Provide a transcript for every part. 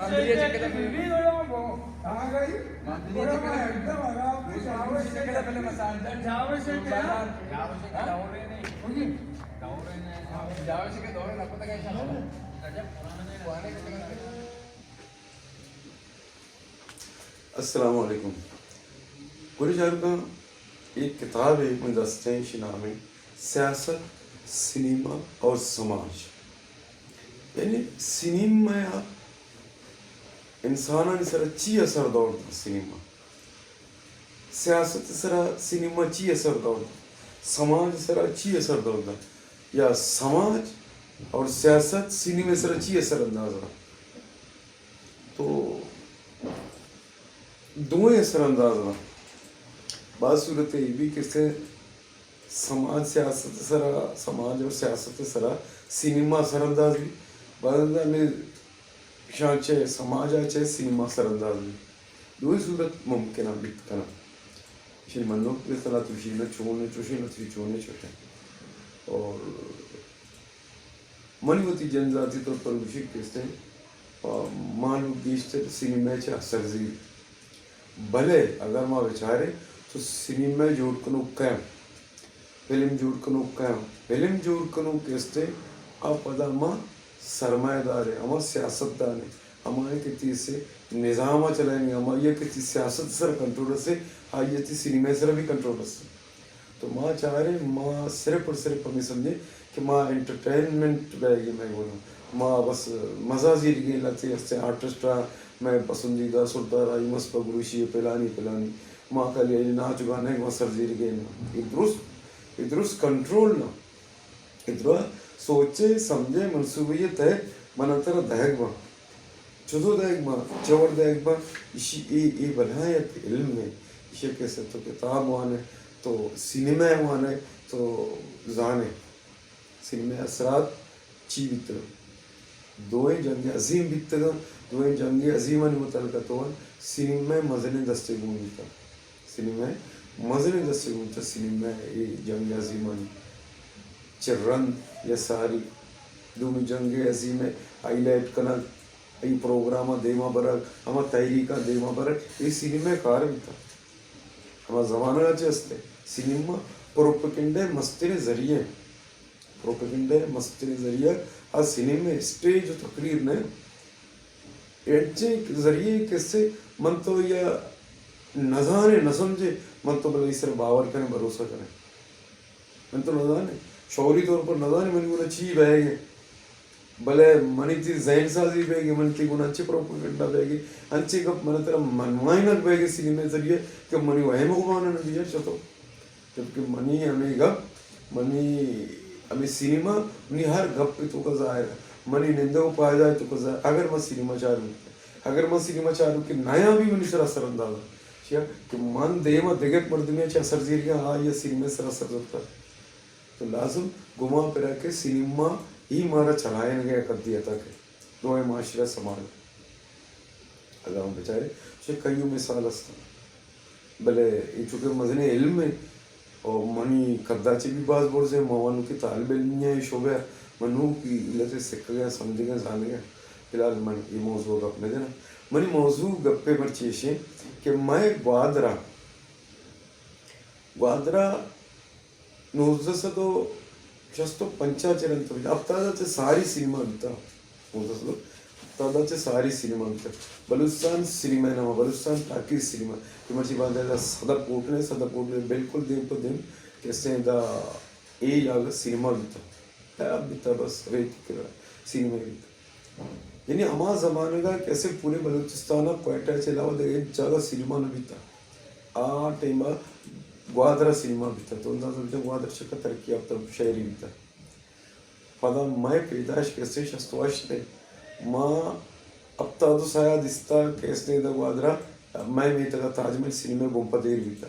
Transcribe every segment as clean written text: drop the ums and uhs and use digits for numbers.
मंदिर चक्कर बीवी लोगों को कहाँ गई? मंदिर चक्कर एकदम आराम से जावे से चक्कर पहले मसाज जावे से क्या? जावे से क्या दौरे नहीं मुझे दौरे नहीं जावे से क्या दौरे ना पता कैसा है अजब पुराने के अस्सलाम वालेकुम। गुरजार का एक किताब है मुदस्ते नाम है सियासत सिनेमा और समाज। यानी सिनेमा इंसाना सर ची असर दौड़ता सिनेमा सियासत सर सिनेमा ची असर दौड़ता समाज सर ची असर दौड़ता या समाज और सियासत सिनेमा सर ची असर अंदाजा तो दोवें असर अंदाजा बात सूरत ये भी किससे समाज सियासत सरा समाज और सियासत सरा सिनेमा असरअंदाज भी बाद में शांचे समाज आचे सिनेमा असरअंदाज भी दो ही सूरत मुमकिन है बित करना इसे मनो के सला तुझी न छोड़ने चुशी न तुझी छोड़ने छोटे और मनुवती जनजाति तो पर विषय किससे मानव गीस्टर सिनेमा चे असर जी भले अगर माँ विचारे तो सिनेमा जोड़ कनो क्या फिल्म जोड़ कनो क्या फिल्म जोड़ कनो किससे आप पता माँ सरमाएदार है हमारे सियासतदान है हमारे किसी से निज़ाम चलाएंगे हमारे ये किसी सियासत सर कंट्रोल से हाँ ये किसी सिनेमा सर भी कंट्रोल से तो माँ चाह रहे माँ सिर्फ और सिर्फ हमें समझे कि माँ एंटरटेनमेंट रहेगी मैं बोलूँ माँ बस मज़ा जी गई लगती है आर्टिस्ट मैं पसंदीदा सुल्तान आई मस्त गुरुशी पिलानी पिलानी माँ का लिए नाच गाने वहाँ सर्जरी गए ना इधरुस कंट्रोल ना इधर सोचे समझे मंसूबे तय मनतर दहग बा चुदो दहग बा चवर दहग बा इसी ये बनायत इल्म में इसे कैसे तो किताब वाने तो सिनेमा वाने तो जाने सिनेमा असरात ची बितर दोए जंग अजीम बितर दोए जंग अजीम ने मुतलका तो सिनेमा मजने दस्ते गुणिता सिनेमा मजने दस्ते गुणिता सिनेमा ये जंग अजीम चिर्रन या सारी दोनों जंगे अजीम हाईलाइट करना ये प्रोग्राम देमा बरक हमारा तहरीका देमा बरक ये सिनेमा कार भी था हमारा ज़माना चस्ते सिनेमा प्रोपेगेंडा मस्ती जरिए आज सिनेमा स्टेज तकरीर ने एडचे जरिए किससे मन तो या न जाने न समझे मन तो भले इस बावर करें भरोसा करें मन तो न जाने शौरी तौर पर न जाने मन गुना ची बहेगे भले मनी थी जैन साजी बहेगी मन की गुना अच्छे प्रोपेगेंडा बहेगी अच्छे कब मन तेरा मनमाइनत बहेगी सिनेमा जरिए कि मनी वह मुगवाना न दिया चतो जबकि मनी हमें गप मनी हमें सिनेमा मनी हर गप पे तो का जाहिर मनी निंदा को पाया जाए तो का जाहिर अगर मैं सिनेमा चालू कि नया भी मनी सर असर अंदाजा क्या कि मन देमा दिगत मर्द में अच्छा असर जीर हाँ ये सिनेमा सर असर होता है तो लाजम घुमा फिरा के सिनेमा ही मारा चलाए न गया कर दिया था कि दोए माशरा समाज अगर हम बेचारे से कई मिसाल अस्ता भले ये चूँकि मजने इल्म में और मनी कद्दाची भी बाज बोल से मवानू की तालब इल्म है शोभा मनू की लते सिक गया समझ गया जान गया फिलहाल मन ये मौजू गप में देना मनी मौजू गप्पे पर चीज़ें कि मैं ग्वादरा नोज़ से तो शस्तो पंचाचरण तो अब ताज़ा सारी सिनेमा बिता नोज़ तो ताज़ा सारी सिनेमा बिता बलूचिस्तान सिनेमा नामा बलूचिस्तान टाकीज सिनेमा कि मर्जी बात है सदा पोटने बिल्कुल दिन तो दिन कैसे दा ए जाग सिनेमा बिता बस रेत के सिनेमा बिता यानी हमारा ज़माने का कैसे पूरे बलूचिस्तान क्वेटा चलाओ देखे जगह सिनेमा न बीता आ टाइम ग्वादरा सिनेमा बीता तो अंदाज़ा ग्वादर शक्कर तरक्की अब तब शहरी बीता पता मैं पैदाइश कैसे शस्तवाश थे माँ अब तो साया दिस्ता कैसे दा ग्वादरा मैं तक ताजमहल सिनेमा बोम्पत देर बीता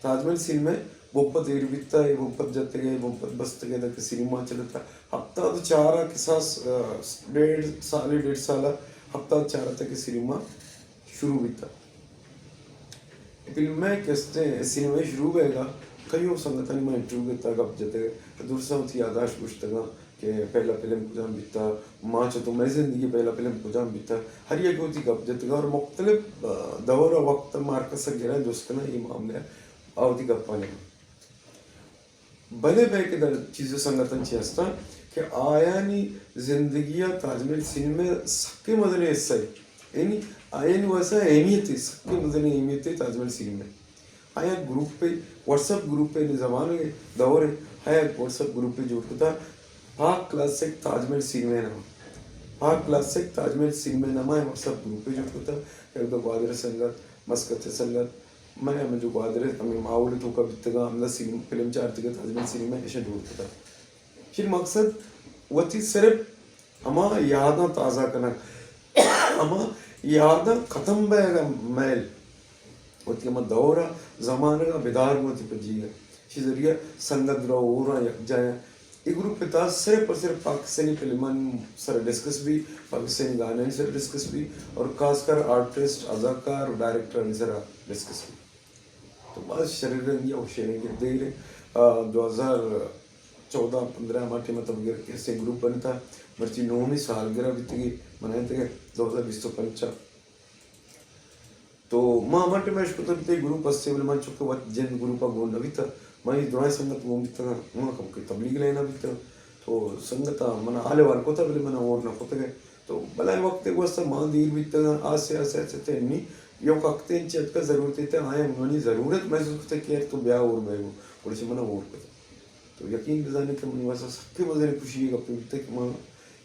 ताजमहल सिनेमा बोम्पत देर बीता ये बोम्पत जाते गए बोम्पत बसते गए तक सिनेमा चलता हफ्ता तो चारा के साथ 1.5 साल हफ्ता चारा तक सिनेमा शुरू बीता फिल्म में कैसे सिनेमा शुरू होएगा कई संगठन में इंटरव्यू करता गप जते दूसरा थी यादाश्त पुस्तक के पहला फिल्म कुजाम बिता माँ तो मैं जिंदगी पहला फिल्म कुजाम बिता हर एक होती कब जत और मुख्तलिफ दौर और वक्त मार कर सक गिरा दोस्तना ये मामले आवती कब पाने भले भाई के दर चीज़ें संगठन चेस्ता कि आया नी जिंदगी ताजमहल सिनेमा सबके मजने हिस्सा है यानी आया नी वैसा अहमियत है सबके मजने अहमियत है ताजमहल सिनेमा आया ग्रुप पे व्हाट्सएप ग्रुप पे जमाने के दौर है आया व्हाट्सएप ग्रुप पे जोड़ था पाक क्लासिक ताजमहल सिनेमा नाम पाक क्लासिक ताजमहल सिनेमा नाम है व्हाट्सएप ग्रुप पे जोड़ था एक तो ग्वादर संगत मस्कत संगत मैं जो ग्वादर हमें माहौल तो कब तक हमला सिनेमा फिल्म चार तक ताजमहल सिनेमा ऐसे जोड़ था फिर मकसद वती सिर्फ हमा यादा ताज़ा करना हमा यादा ख़त्म बैगा मैल वती हमा दौरा ज़माने का बेदार मोती पर जीगा इसी जरिए संगत रहो और यक जाए एक ग्रुप पे था सिर्फ और सिर्फ पाकिस्तानी फिल्मन सर डिस्कस भी पाकिस्तानी गाने सर डिस्कस भी और खासकर आर्टिस्ट अदाकार डायरेक्टर सर डिस्कस भी तो बस शरीर ये शेयरिंग के देर 2014-15 माटे मतलब ऐसे ग्रुप बनता मर्ची 9वीं सालगिरह बीती मनाए थे 2025 तो माँ माटे में इसको तब ते ग्रुप अस्से वाले मान चुके वत जन ग्रुप का गोंड अभी था माँ इस दुनिया संगत वो भी था माँ कब के तबलीग लेना भी था तो संगत मना आले वाल को था बोले मना और ना होते गए तो भला वक्त एक वस्ता माँ दीर भी था आज से ऐसे थे नहीं यो कक्ते इन चीज़ का ज़रूरत है आया मनी ज़रूरत महसूस करते कि तो ब्याह और बैगो और इसे मना और करते तो यकीन बजाने के मन वैसा सबके मजे खुशी है अपने बीते कि माँ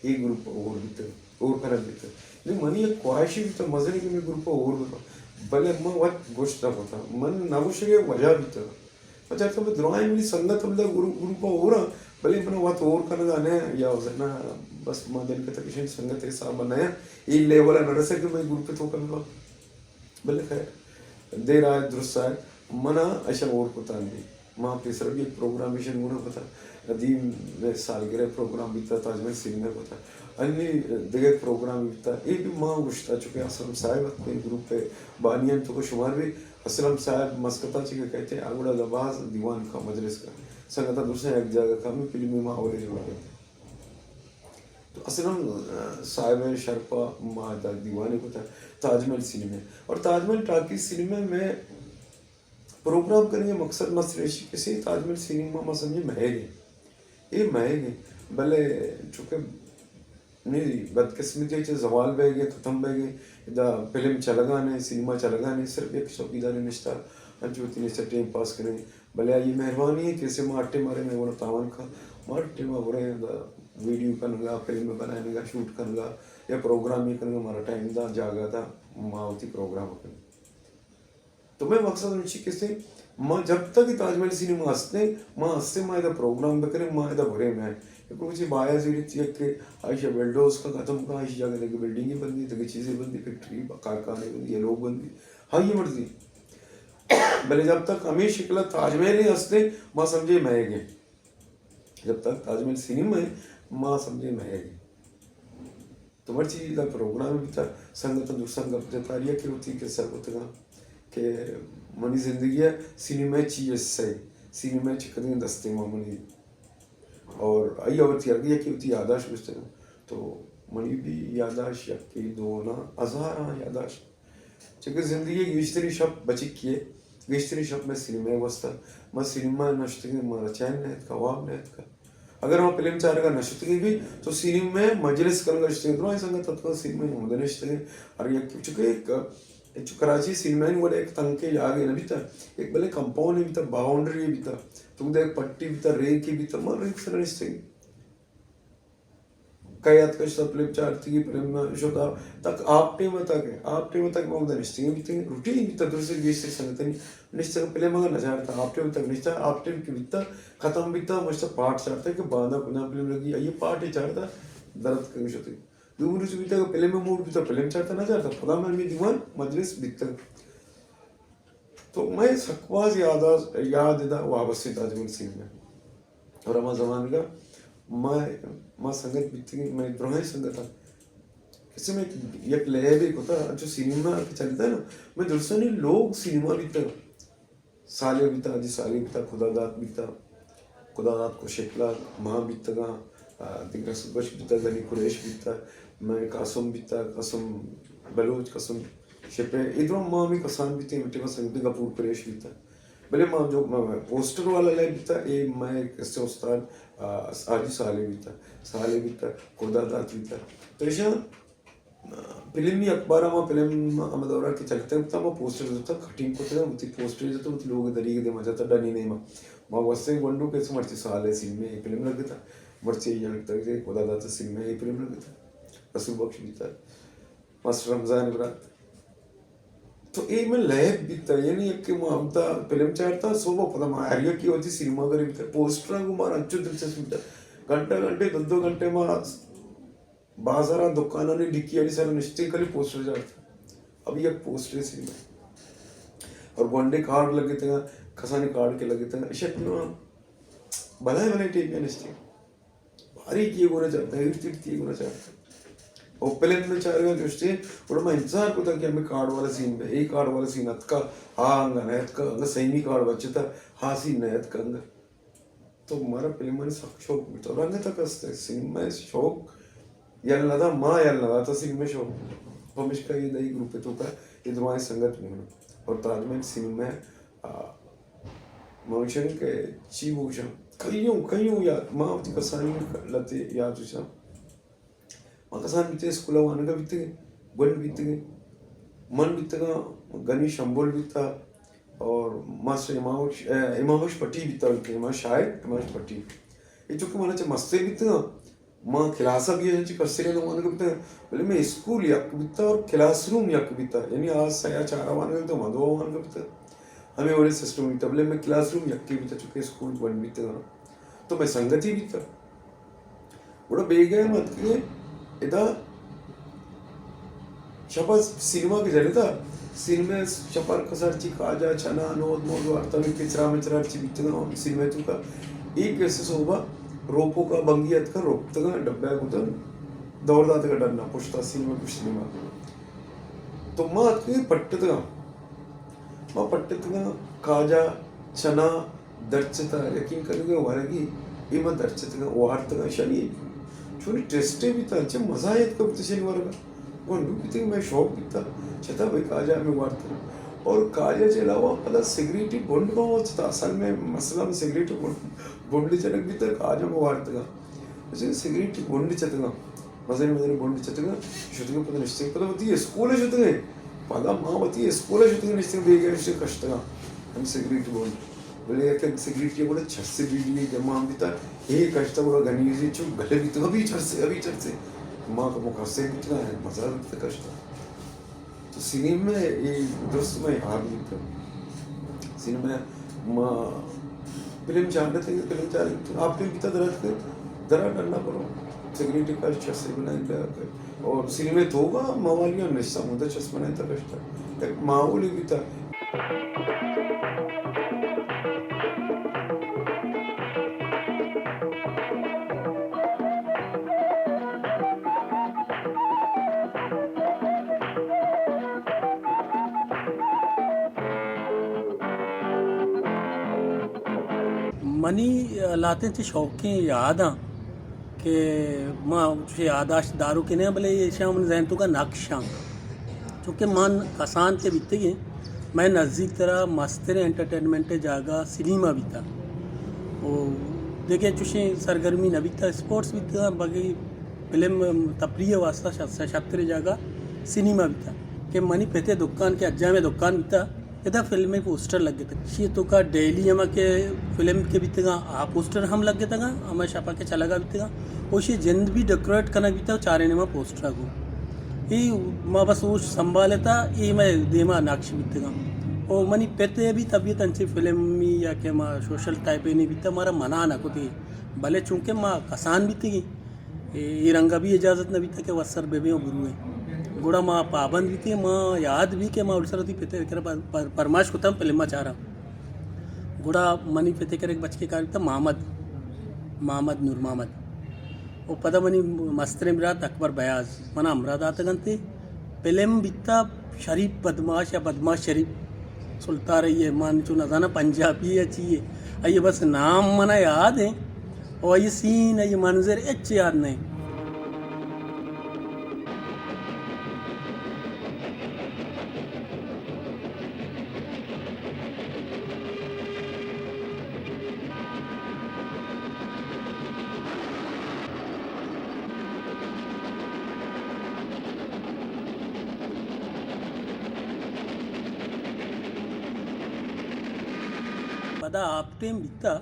एक ग्रुप और बीते और खराब बीते लेकिन मनी एक ख्वाहिश भी तो मजे के मैं ग्रुप और बीता भले माँ वह गोश्त होता मन नागुश के वजह बीता अच्छा तो मैं द्रोणाई मिली संगत हमदा ग्रुप और भले मना वह तो और करना गाने या ना बस माँ दिन के तक संगत ऐसा बनाया ये लेवल नरसे के मैं ग्रुप पे तो कर भले खैर देर आए दुरुस्त आए मना ऐसा और पता नहीं माँ पिसर भी एक प्रोग्राम विषय मुना पता अदीम में सालगिरह प्रोग्राम बीता ताजमहल सिनेमा पता अन्य दिगर प्रोग्राम बीता ये भी माँ गुश्ता चुके असलम साहब अपने ग्रुप पे बानियान तो को शुमार भी असलम साहब मस्कता चिके कहते हैं आगुड़ा दबाज दीवान का मजलिस का संगता दूसरे एक जगह का मैं फिल्मी माँ और जोड़ गए तो असलम साहिब शर्पा मादा दीवाने को था ताजमहल सिनेमा और ताजमहल टाकी सिनेमा में प्रोग्राम करने मकसद मसरेशी किसी ताजमहल सिनेमा में समझे महंगे ये महंगे भले चूँकि नहीं बदकिस्मती से जवाल बह गए ख़त्म बह गए इधर फिल्म चलगाने सिनेमा चलगाने सिर्फ एक चौकीदार निश्ता जो तीन से टाइम पास करें भले ये मेहरबानी है कैसे मार्टे मारे में वो तावन का मार्टे में बुरे वीडियो करूँगा फिल्म बनाएगा शूट करूँगा या प्रोग्राम ही करूँगा हमारा टाइम था जागा था मावती प्रोग्राम कर तो मैं मकसद उनकी किसे माँ जब तक ताजमहल सिनेमा हंसते माँ हंसते माँ इधर प्रोग्राम बकरे माँ इधर भरे में कुछ बाया जीरी चेक के आयशा बिल्डोस का खत्म का आयशा जगह लगी बिल्डिंगें बंदी तक चीज़ें बंदी फैक्ट्री कारखाने बंदी लोग बंदी हाँ ये मर्जी भले जब तक हमें शिकला ताजमहल ही हंसते माँ समझे महंगे जब तक ताजमहल सिनेमा है माँ समझे महंगे तो मर्जी इधर प्रोग्राम भी था संगत दुसंग जतारिया की होती के सब होता कि मनी जिंदगी है सिनेमा चाहिए सही सिनेमा चिकन दस्ते मामूली और आई और थी की होती यादाश्त पूछते हैं तो मनी भी यादाश्त यकी दो ना हजार हाँ यादाश्त चूँकि जिंदगी गिश्तरी शब्द बची किए गिश्तरी शब्द में सिनेमा वस्ता मैं सिनेमा नश्ते मारा चैन नहत का वाब नहत का अगर वहाँ फिल्म चाह रहा नश्ते भी तो सिनेमा में मजलिस करूँगा इश्ते तो ऐसा तत्व सिनेमा में मुदन इश्ते और ये चूँकि एक कराची सिनेमा वाले एक तंके आगे ना भी था एक भले कंपाउंड भी था बाउंड्री भी था तुम देख पट्टी भी था रेक भी था मर रेक सर इश्ते कई याद का सब फिल्म चार थी फिल्म शोता तक आप टीम तक मैं उधर इश्ते भी थे रूटीन भी था दूसरे बीच से संगत नहीं निश्चय फिल्म अगर नज़ारा था आप टीम तक निश्चय आप टीम की भी था खत्म भी था मुझसे पार्ट चाहता है कि बांधा कुना फिल्म लगी ये पार्ट ही चाहता दर्द कर होती दूर से बीता फिल्म में मूड भी तो फिल्म चाहता ना चाहता खुदा मन में दीवान मजलिस बीतता तो मैं सकवाज याद इदा वाबस्ते ताजमहल सिनेमा और हमारा जमान का मैं संगत बीतती मैं द्रोही संगत था किसी में एक लय भी होता जो सिनेमा चलता है ना मैं दूसरे नहीं लोग सिनेमा बीता साले बीता जी साले बीता खुदा दात को शिकला माँ बीतगा दिख रसूल बख्श बिता गनी कुरैश बिता मैं कासम बिता कसम बलोच कसम शेपे इधरों माँ भी कसान बिते मिट्टी का संगीत कपूर कुरैश बिता भले माँ जो पोस्टर वाला लाइव बिता ये मैं कैसे उस्ताद आज साले बिता खुदा दात बिता तो ऐसा फिल्म ही अखबार में फिल्म अमदौरा की चलते हैं तब पोस्टर होता कटिंग को तो उतनी पोस्टर जो तो उतनी लोग दरी के दे मजा तो डनी नहीं माँ वैसे वंडू कैसे मर्ची साले सिनेमा ये फिल्म लग था मर्ची ये लगता है खुदा दात सिनेमा ये फिल्म लग था रसूल बख्श बिता मास्टर रमजान इब्रात तो ये में लैब बिता यानी एक के मामता फिल्म चाहता सोबा पता मारिया की होती सिनेमा करे बिता पोस्टर को मार अच्छे दिलचस्प बिता घंटे 2 घंटे मार बाजारा दुकाना ने लिखी वाली सारा निश्चय कली पोस्टर जाता अब ये पोस्टर सिनेमा और वनडे कार्ड लगे थे खसाने कार्ड के लगे थे ऐसे भला टीम निश्चय भारी किए होना चाहता है किए होना चाहता है और फिल्म में चाह रहा दृष्टि और मैं इंतजार को था कि हमें कार्ड वाला सीन में एक कार्ड वाला सीन अत का हाँ अंग का अंग सही कार्ड बच्चे था हाँ सीन नयत का अंग तो हमारा फिल्म में शौक मिलता और अंग तक सिनेमा शौक यलनदा माँ यलनदा तो सिनेमा शौक हमेश का ये नई ग्रुप है तो का ये तुम्हारी संगत में होना और ताजमहल सिनेमा मनुष्य के चीवोशा कईयों याद माँ अपनी कसानी लते याद उशा मकसान बीते स्कूल वानगा बीते गन बीते मन बीतेगा गनी शंबोल बीता और मास्टर इमामश पट्टी बीता इमाम शायद इमामश पट्टी ये जो कि माना चे मस्ते बीतेगा माँ क्लासा भी है जी कसरे लोग वानगा बीता पहले मैं स्कूल याक बीता और क्लासरूम याक बीता यानी आज सया चारा वानगा बीता मधुआ वानगा बीता हमें वाले सिस्टम बीता पहले मैं क्लासरूम याक के बीता चुके स्कूल वन बीतेगा तो मैं संगति बीता बड़ा बेगे मत के इधर शपा सिनेमा के जरिए था सिनेमा शपर कसरची काजा चना नोद मोद वार्ता में किचरा मिचरा ची बितना सिनेमा तू का एक ऐसे सोबा रोपो का बंगियत का रोप तक डब्बा को तो दौड़दा तक डरना पुछता सिनेमा तो माँ के पट्टे तक माँ पट्टे तक काजा चना दर्चता यकीन करेंगे वारगी ये माँ दर्चता वार्ता शनि छोटी टेस्टे भी था अच्छा मजा है इसका भी शनिवार का वंडू भी थे मैं शौक भी था छता भाई काजा में वार्ता और काजा के अलावा पता सिगरेट बंड का था असल में मसला में सिगरेट बंड चलक भी था काजा में वार्ता का जैसे सिगरेट बंड चतगा मजने बंड चतगा शुद्ध पता निश्चय पता होती है स्कूल शुद्ध गए पता माँ होती है स्कूल शुद्ध निश्चय बेगे निश्चय कष्ट का हम सिगरेट बंड बोले यार सिगरेट के बोले छत से बीड़ी जमा हम बीता ये कष्ट बोला गनी से चुप गले भी तो अभी चढ़ से माँ का मुख से बीतना है मजा भी कष्ट तो सिनेमा में ये दोस्त में हार बीता सिनेमा माँ फिल्म चाह रहे थे फिल्म चाह रहे थे आपने बीता दरा डरना पड़ो सिगरेट का छत से बनाए और सिनेमा तो होगा मावालियाँ निश्चा मुद्दा चश्मा नहीं था कष्ट एक माहौल बीता मनी लाते थे शौक़ें याद आ कि माँ यादाश्त दारू के नहीं भले ये शाम जहन तो का नक्शा चूँकि मन आसान के बीते गए मैं नज़दीक तरह मस्तर एंटरटेनमेंट जागा सिनेमा भी था वो देखे चुशे सरगर्मी न बीता स्पोर्ट्स भी था बाकी फिल्म तफरी वास्ता छत्र जागा सिनेमा भी था कि मनी पेते दुकान के अज्जा में दुकान भी था इधर फिल्म में पोस्टर लग गए थे ये तो का डेली हम के फिल्म के बीते आ पोस्टर हम लग गए थे हमें छापा के चला गा बीते और ये जिंद भी डेकोरेट करना बीता चारे ने पोस्टर को ये माँ बस वो संभाले था ये मैं देमा नक्श बीते और मनी पेते भी तबीयत अच्छी फिल्म में या के माँ सोशल टाइप नहीं बीता हमारा मना ना को थी भले चूँकि माँ कसान बीती गई ये रंगा भी इजाज़त न बीता के वसर बेबे गुरु है गुड़ा माँ पाबंद भी थी माँ याद भी के माँ उड़सरती पेते कर परमाश को तम फिल्म चाह रहा गुड़ा मनी पेते कर एक बच्चे का था मोहम्मद नूर मोहम्मद वो पता मनी मस्तर मिरात अकबर बयाज मना अमराद आते गंते फिल्म बीता शरीफ बदमाश या बदमाश शरीफ सुल्तान रही है मान चुना जाना पंजाबी या चाहिए ये बस नाम मना याद है और ये सीन है, ये मंजर एच याद नहीं। पदा आपटे बिता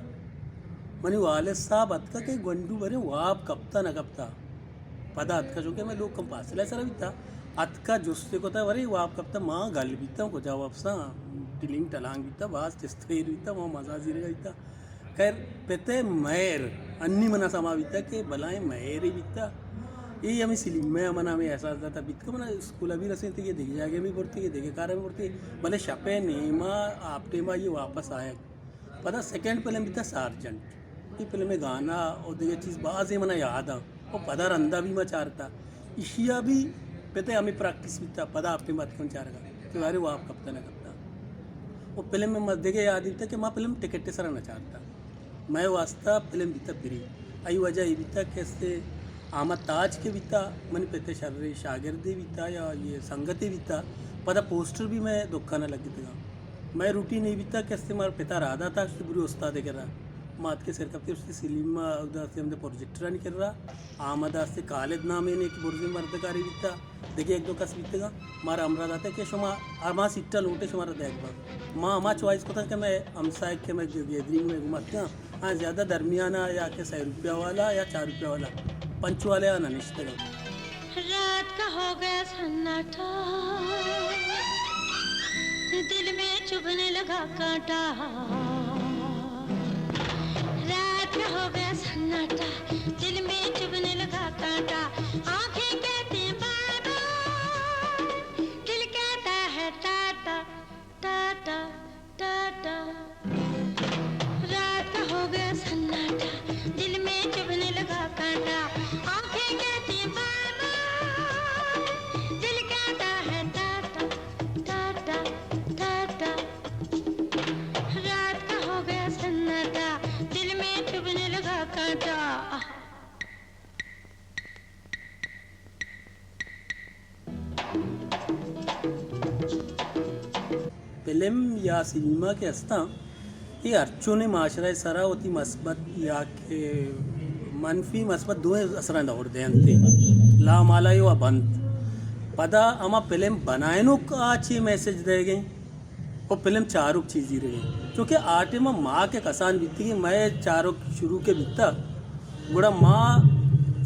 मनी वाले साहब अतका के गंडू बरे वाप कपता न कपता पदा अतका जो के मैं लोग कम पासला सर बिता अतका जुस्ते को था वरे वाप कपता माँ गल बिता को जवाब सा टिलिंग टलांग बिता बास चिस्तेर बिता माँ मजा जीरेगा बिता खैर पेते मैर अन्नी मना समा बिता के बलाएं मैर ही बिता ये हमें सिली में मना में एहसास था बित का मना स्कूल अभी रसे थे ये देखे जाके भी पढ़ते ये देखे कार में पढ़ते भले शपे नेमा आपटे माँ ये वापस आया पता सेकंड पहले भी था सार्जेंट ये पहले में गाना और देखे चीज़ बाज़ मना याद आ और पदा रंदा भी मैं चारता इशिया भी पता हमें प्रैक्टिस भी था पदा आपने बात कौन चार का कि अरे वो आप कपता ना कपता वो पहले में मत देखे याद ही था कि माँ पहले टिकट सर ना चाहता मैं वास्ता पहले बीता फिरी आई वजह ये बीता कैसे आमा ताज के बीता मन पेते शर्रे शागिर्दे बीता या ये संगते बीता पता पोस्टर भी मैं दुखा ना लगी था मैं रूटीन नहीं बीता कैसे मार पिता राधा था उससे बुरी उस्ताद कर रहा मात के सिर कपते उससे सिलीमा उधर से हमने प्रोजेक्टर नहीं कर रहा आमदा से कालेद नामे ने कि बुर्जी मर्दकारी बीता देखिए एक दो कस बीतेगा मारा अमराद आता कि शुमा अमा सिट्टा लोटे शुमारा देख बार माँ अमा चॉइस को था कि मैं अमसाय के मैं गैदरिंग में घुमाते हैं हाँ ज़्यादा दरमियाना या के 100 रुपया वाला या 4 रुपया वाला पंच वाले आना निश्चित रात का हो गया सन्नाटा दिल में चुभने लगा कांटा रात का हो गया सन्नाटा दिल में चुभने लगा कांटा आंखें कहती हैं बाय बाय दिल कहता है टाटा टाटा टाटा रात का हो गया सन्नाटा दिल में चुभने लगा कांटा आंखें कहती हैं बाय बाय दिल कहता है टाटा टाटा टाटा रात का हो गया सन्नाटा दिल में चुभने लगा कांटा फिल्म या सिनेमा के हस्ता ये अर्चों ने माशरा सरा होती मस्बत या के मनफी मस्बत दो असर दौड़ दे अंते ला माला यो बंद पदा अमा फिल्म बनाए नो अच्छी मैसेज दे गई और फिल्म चारों चीज़ ही रही क्योंकि आटे में माँ के कसान बीती कि मैं चारों शुरू के बीता बड़ा माँ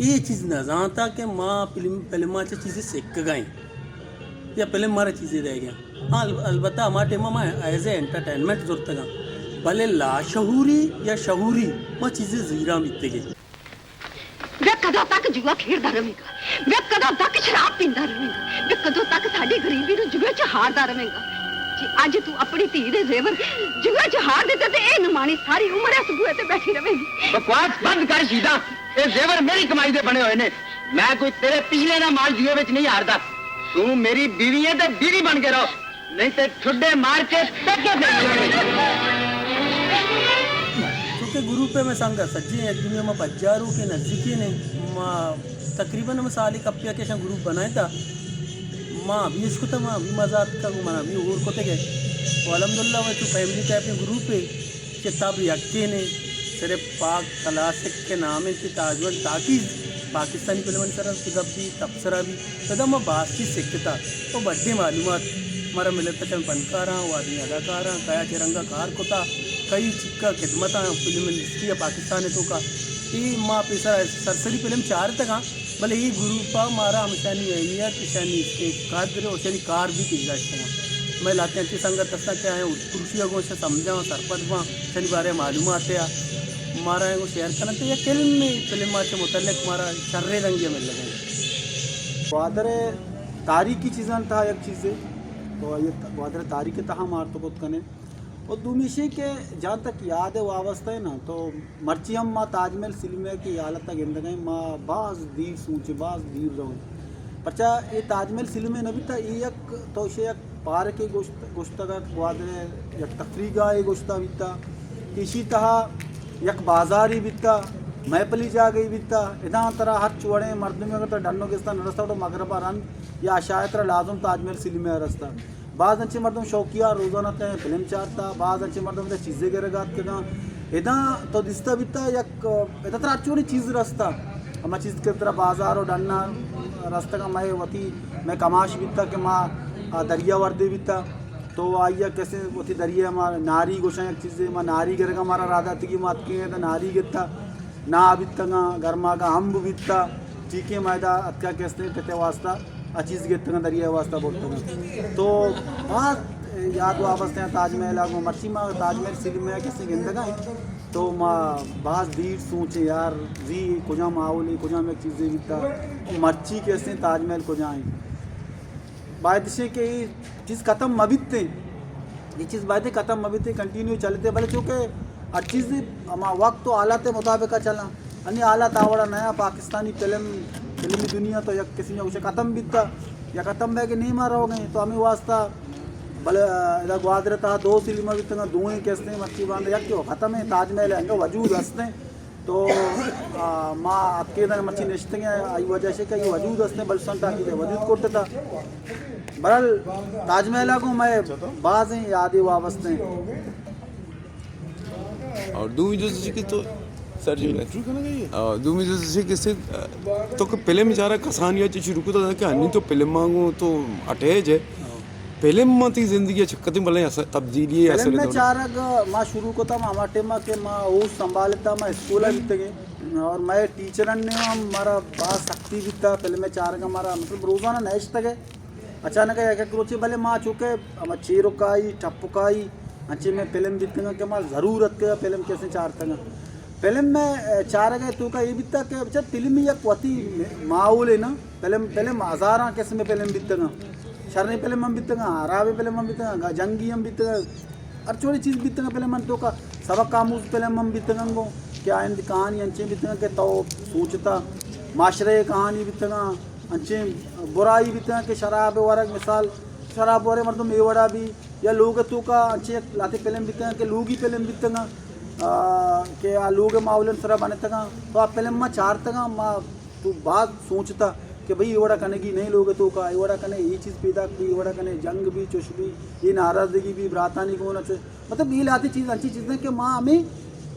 ये चीज़ न जानता कि माँ फिल्म से चीज़ें सीख गई या फिल्म मारे चीज़ें रह गया हाँ अलबत्ता हमारे टेमा में एज ए एंटरटेनमेंट जरूरत है भले लाशहूरी या शहूरी वह चीज़ें जीरा बीते गई वे कदों तक जुआ खेलता रहेगा वे कदों तक शराब पींदा रहेगा वे कदों तक साडी गरीबी नूं जुए च हारदा रहेगा जी अज तू अपनी धी दे जेवर जुए च हार देते ते ए नमानी सारी उम्र इस बुए ते बैठी रहेगी बकवास बंद कर सीधा ये जेवर मेरी कमाई दे बने हुए ने मैं कोई तेरे पिछले ना माल जुए विच नहीं हारदा तू मेरी बीवी है ते बीवी बन के रहो नहीं ते ठुड्डे मार के टक्के दे क्योंकि गुरु पे मैं संग सज्जे एक दुनिया में बज्जारू के नज़दीकी ने माँ तकरीबन मैं साल एक अपिया के ग्रुप बनाया था माँ अभी इसको तो माँ अभी मजाक का माँ अभी और को थे गए अलहमदुल्ला मैं तो फैमिली टाइप में ग्रुप है किताब यक्के ने सिर्फ पाक क्लासिक के नाम है कि ताजमहल ताकि पाकिस्तानी फिल्म सर तब भी तबसरा भी तदा मैं बातचीत सीखता तो बड्डे मालूमात हमारा मिलता चल फनकार वो आदमी अदाकार कया तिरंगा कार को था कई चिक्का खिदमत फिल्म इंडस्ट्री है पाकिस्तान तो का ये माँ पैसा सरसरी फिल्म चार तक भले ये ग्रुप मारा हमशानी अहमियत शानी इसके कादर और शानी कार भी की जाए मैं लाते अच्छी संगत तस्ता क्या है पुरुषी अगों से समझा सरपत वहाँ शनि बारे मालूम आते हमारा वो शेयर करना तो यह फिल्म से मुतल्लिक हमारा शर्रे रंगे मिल लगे वादर तारीखी चीज़ां था एक चीज़ें तो ये वादर तारीख तहा मार तो कुछ कने और दूमिशे के जहाँ तक याद है वाबस्ता है ना तो मर्ची हम माँ ताजमहल सिनेमा की हालत तक गिंद गए माँ बाज दीर सूचे बाज दीर रहो परचा ये ताजमहल सिनेमा न भी था ये एक तो शे एक पार के गोश्त का वादर एक तफरीगा ये गोश्ता बीता इसी तहा एक बाजार ही बीता महपली जा गई बिता इदा तरह हर चुवड़े मर्द में अगर तो डन्नो के स्थान रास्ता तो मगरबा रन या शायद लाजम ताजमहल सिली में रास्ता बाज़ अच्छे मर्दम शौकिया रोज़ाना तय फिल्म चाहता बाज़ अच्छे मर्दम ते चीज़ें के रगात के ना इदा तो दिस्ता बिता या इदा तरह अच्छी चीज़ रास्ता हम चीज़ के तरह बाजार और डन्ना रास्ता का मैं वती मैं कमाश बिता के माँ दरिया वर्दे बिता तो आइया कैसे वती दरिया माँ नारी गोशा एक चीज़ें माँ नारी के रगा हमारा राधा तिकी मात के तो नारी गिरता ना बिता गर्मा का हम बिता ठीक है मैदा अत्या कैसे पते वास्ता अचीज़ गिरता दरिया वास्ता बोलते तो बात याद वापस ताजमहल आगो मर्ची माँ ताजमहल सिल में कैसे गिंदगा तो माँ बास बीट सोचे यार जी कुजा माहौली कुजा में चीज़ें बिता मर्ची कैसे ताजमहल को जाए बात से कि चीज़ ख़त्म मबिते ये चीज़ बातें ख़त्म मबिते कंटिन्यू चलते भले चूँकि हर चीज़ वक्त तो आलात मुताबिक चला अन्य आलात आवड़ा नया पाकिस्तानी फिल्मी दुनिया तो या किसी ने उसे ख़त्म बीतता या ख़त्म है कि नहीं मारा हो गए तो हमें वास्ता भले इधर ग्वादर था 2 सिनेमा बीतना धुएँ कैसे मच्छी बांध या क्यों ख़त्म है ताजमहल है वजूद हंसते तो माँ आपके इधर मच्छी नशते हैं आई वजह से क्या ये वजूद हंसते बलसन टाकी थे वजूद करते था बहरहाल ताजमहल को मैं बाज़ हैं यादें वाबस्ते और दूमी जो कि तो सर जी दूमी जो कि से तो फिल्म बेचारा कसान या शुरू को था कि अन्य तो फिल्म मांगू तो अटैच है फिल्म मत जिंदगी छक्कती भले तब्दीली फिल्म में चारक माँ शुरू को था मामा टेमा के माँ वो संभालता मैं स्कूल बीते गए और मैं टीचर ने हमारा बात सख्ती बीता फिल्म में चारक हमारा मतलब रोज़ाना नेश तक है अचानक एक रोचे भले माँ चुके हम चीरुकाई टपुकाई अच्छे में फिल्म बीतेगा कि माँ ज़रूरत के फिल्म कैसे चार तक फिल्म में चार गए तो का ये बीता कि अच्छा फिल्म या क्वती माहौल है ना फिल्म हज़ारा कैसे में फिल्म बीतेगा शरणी फिल्म हम बीतेगा हरावे फिल्म हम बीतेगा जंगी हम बीतेगा हर छोटी चीज़ बीतेगा फिल्म तो का सबक कामूज फिल्म हम बीतेगा गो क्या इन कहानी अच्छे बीतेगा कि तो सोचता माशरे कहानी बीतेगा अच्छे बुराई बीतेगा कि शराब वरग मिसाल शराब वारे मर्दम एवड़ा भी या लोग तो का अच्छे लाते फिल्म बीतेगा कि लोग ही फिल्म बीतेगा कि लोग माहौल सरा बने तक तो आप फिल्म में चार तक माँ तू बात सोचता कि भाई एवड़ा कने की नहीं लोग तो का एवड़ा कने ये चीज़ पैदा की एवड़ा कने जंग भी चुश भी ये नाराज़गी भी भ्रातानी को न मतलब ये लाती चीज़ अच्छी चीज़ें कि माँ हमें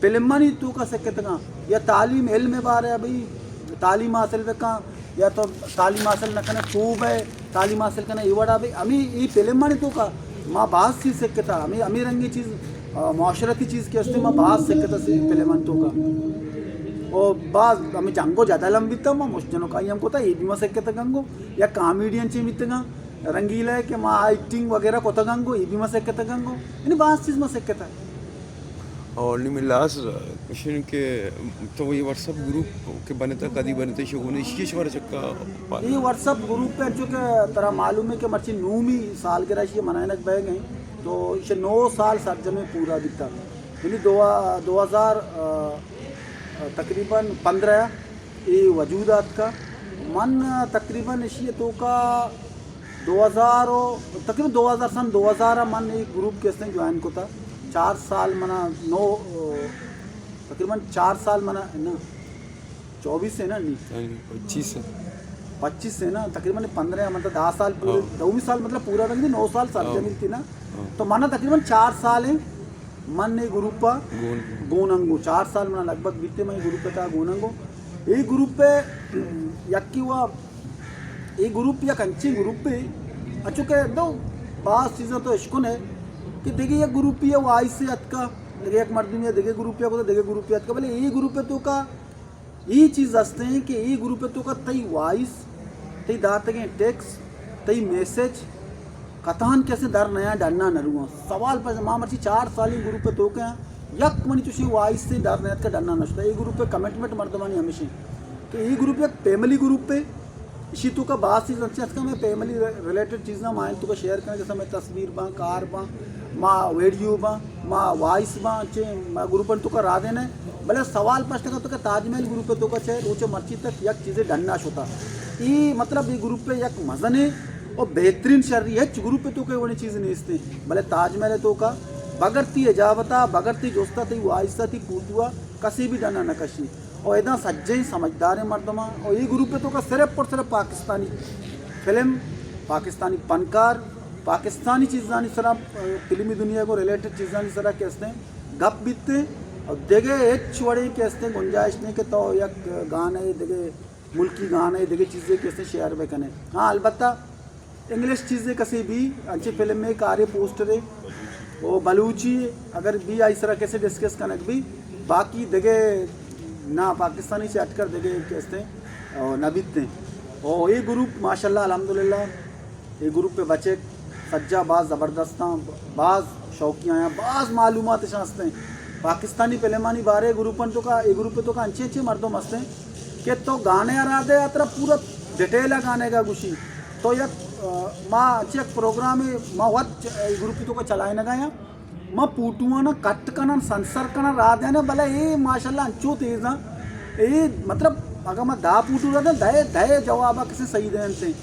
फिल्म नहीं तो का सके तक या तालीम इल्म में बार है भाई तालीम हासिल का या तो तालीम हासिल न करना खूब है तालीम हासिल करना एवड़ा भाई हमें ये फिल्म नहीं तो का माँ बात चीज़ सीख था हमें अमीर रंगी चीज़ माशरती चीज़ के वास्ते माँ बात सीख था फिल्म तो का और बाज हमें जंगो ज़्यादा लंबी था माँ मुश्किलों का हमको था ये भी मैं सीख था गंगो या कॉमेडियन चे बीतेगा रंगीला है कि माँ एक्टिंग वगैरह को था गंगो ये भी मैं सीख था गंगो यानी बात चीज़ मैं सीख था और नहीं लास्ट क्वेश्चन के तो ये व्हाट्सएप ग्रुप के बने था कभी बने थे शो ने इसी बार चक्का ये व्हाट्सएप ग्रुप पे जो कि तरह मालूम है कि मर्ची 9वीं साल के राशि मनाने बह गए तो इसे 9 साल सरजमे पूरा दिखता यानी 2000 तकरीबन 15 ये वजूदात का मन तकरीबन इसी तो का 2000 तकरीबन 2000 सन 2000 मन एक ग्रुप के इसने ज्वाइन को था 4 साल मना 9 तकरीबन 4 साल मना ना 24 है ना नहीं 25 है ना तकरीबन 15 मतलब 10 साल पूरे 9 साल मतलब पूरा रंग 9 साल सरजमी थी ना तो माना तकरीबन 4 साल है मन ने ग्रुप गोनंगो 4 साल मना लगभग बीते मैं ग्रुप पे था गोनंगो ये ग्रुप पे यक्की हुआ ये ग्रुप या कंची ग्रुप पे अच्छो के दो बास चीज़ें तो इश्कुन है कि देखिए ये ग्रुप है वो आई से अतका देखिए एक मर्दी में देखिए ग्रुप को तो देखिए ग्रुप अतका बोले ये ग्रुप है तो का ये चीज़ हंसते हैं कि ये ग्रुप है तो का तई वॉइस तई दाते के टेक्स्ट तई मैसेज कथान कैसे दर नया डरना नरुआ सवाल पर माँ मर्ची 4 साल ही ग्रुप पे तो क्या यक मनी तुझे वॉइस से डर नया का डरना नशता ये ग्रुप पे कमिटमेंट मर्दमानी हमेशा कि ये ग्रुप एक फैमिली ग्रुप पे इसी तो का बात चीज़ अच्छी अच्छा मैं फैमिली रिलेटेड चीज़ें माँ तो का शेयर करें जैसे मैं तस्वीर बा कार बा माँ वीडियो बा माँ वॉइस बा अच्छे ग्रुप तो का रा देने भले सवाल प्रश्न का तो का ताजमहल ग्रुप तो का चाहे ऊँचे मर्ची तक यक चीज़ें डरना होता ये मतलब ये ग्रुप पे यक मज़न है और बेहतरीन शर्री है ग्रुप पे तो कई वाली चीज़ नहीं इसते भले ताजमहल तो का बगरती है जावता बगरती जोस्ता थी वो आहिस्ता थी पूतुआ कसी भी डना न कशी और इदा सज्जे ही समझदार है मर्दमा और ये ग्रुप पे तो का सिर्फ और सिर्फ पाकिस्तानी फिल्म पाकिस्तानी फनकार पाकिस्तानी चीज़ानी सरा फिल्मी दुनिया को रिलेटेड चीज़ानी सरा कहते हैं गप बीतते और देखे एक चुड़े कहते हैं गुंजाइश नहीं कि तो एक गाने देखे मुल्की गाने देखे चीज़ें कैसे शेयर में करें हाँ अलबत्ता इंग्लिश चीज़ें कसी भी अच्छी फिल्म में कार्य पोस्टर है वो बलूची अगर भी इस तरह कैसे डिस्कस करने भी बाकी देखे ना पाकिस्तानी से हटकर देखे कहते हैं और न बीतते और ये ग्रुप माशाल्लाह अल्हम्दुलिल्लाह ये ग्रुप पे बच्चे सज्जा बाज ज़बरदस्त बाज शौकियाँ हैं बाज मालूमात शास्ते हैं पाकिस्तानी फिल्मानी बारे ग्रुपन तो का ये ग्रुप तो का अच्छे अच्छे मर्दों मस्त हैं कि तो गाने आराधे यात्रा पूरा डिटेल है गाने का गुशी तो यह माँ अच्छे प्रोग्राम है माँ वत ग्रुप तो का चलाए न गया माँ पूटुआ ना कट करना संसर करना रात है ना भला ये माशाल्लाह अंचो तेज ना ये मतलब अगर मैं दा पूटू रहा था दहे दहे जवाब किसी सही देन से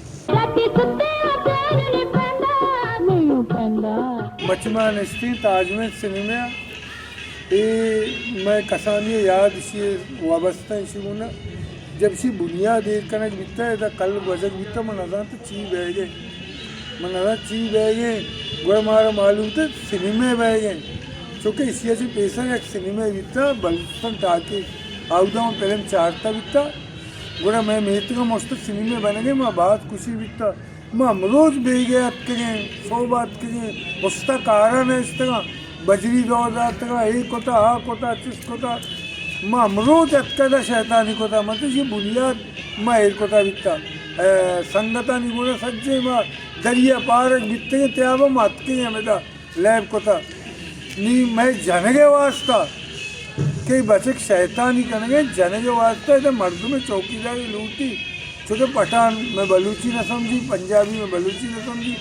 बचमान स्त्री ताजमहल सिनेमा ये मैं कसानी याद शी वाबस्ता इसी ना जब सी बुनियाद एक कनक बिता है कल वजक बिता मन अदा तो ची बह गए मन अदा ची बह गए गोड़ मारा मालूम तो सिनेमा बह गए चूँकि इसी से पैसा एक सिनेमा बिता बलस्तन टाके आउदा में फिल्म चारता बिता गोड़ा मैं मेहनत का मस्त सिनेमा बन गए मैं बात खुशी बिता मैं अमरोज बह गया करें 100 बात करें उसका कारण है इस तरह बजरी दौड़ तरह एक होता हाँ होता चिस होता मैं अमरोज अटका शैतानी कोता मतलब ये बुनियाद मैं एक कोता बिकता संगता नहीं बोला सज्जे माँ दरिया पार बिकते त्याग अटके हैं मेरा लैब कोता नहीं मैं जनगे वास्ता कई बच्चे शैतानी करेंगे जनगे वास्ता इधर मर्द में चौकीदारी लूटी चूँकि पठान में बलूची न समझी पंजाबी में बलूची न समझी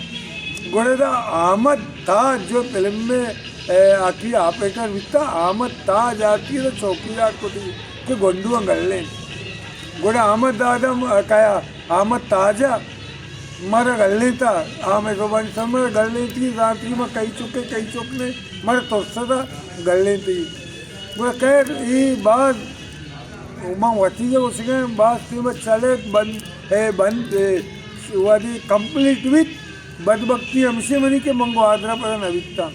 गोड़े था आमद था जो फिल्म में आखिरी ऑपरेटर बिकता आमद ताज आती है तो चौकीदार को कि गोंडुआ गल्ले गोड़े आमद दादा कया आमद ताजा मर गल्ले था आमे तो बन समय गल्ले थी रात में कई चुकने मर तोड़ता था गल्ले थी गोड़े कह ये बात उमा वती के उसके बात थी मैं चले बंद वादी कंप्लीट विथ बदबख्ती हमसे मनी के मंगो आदरा पर न बिकता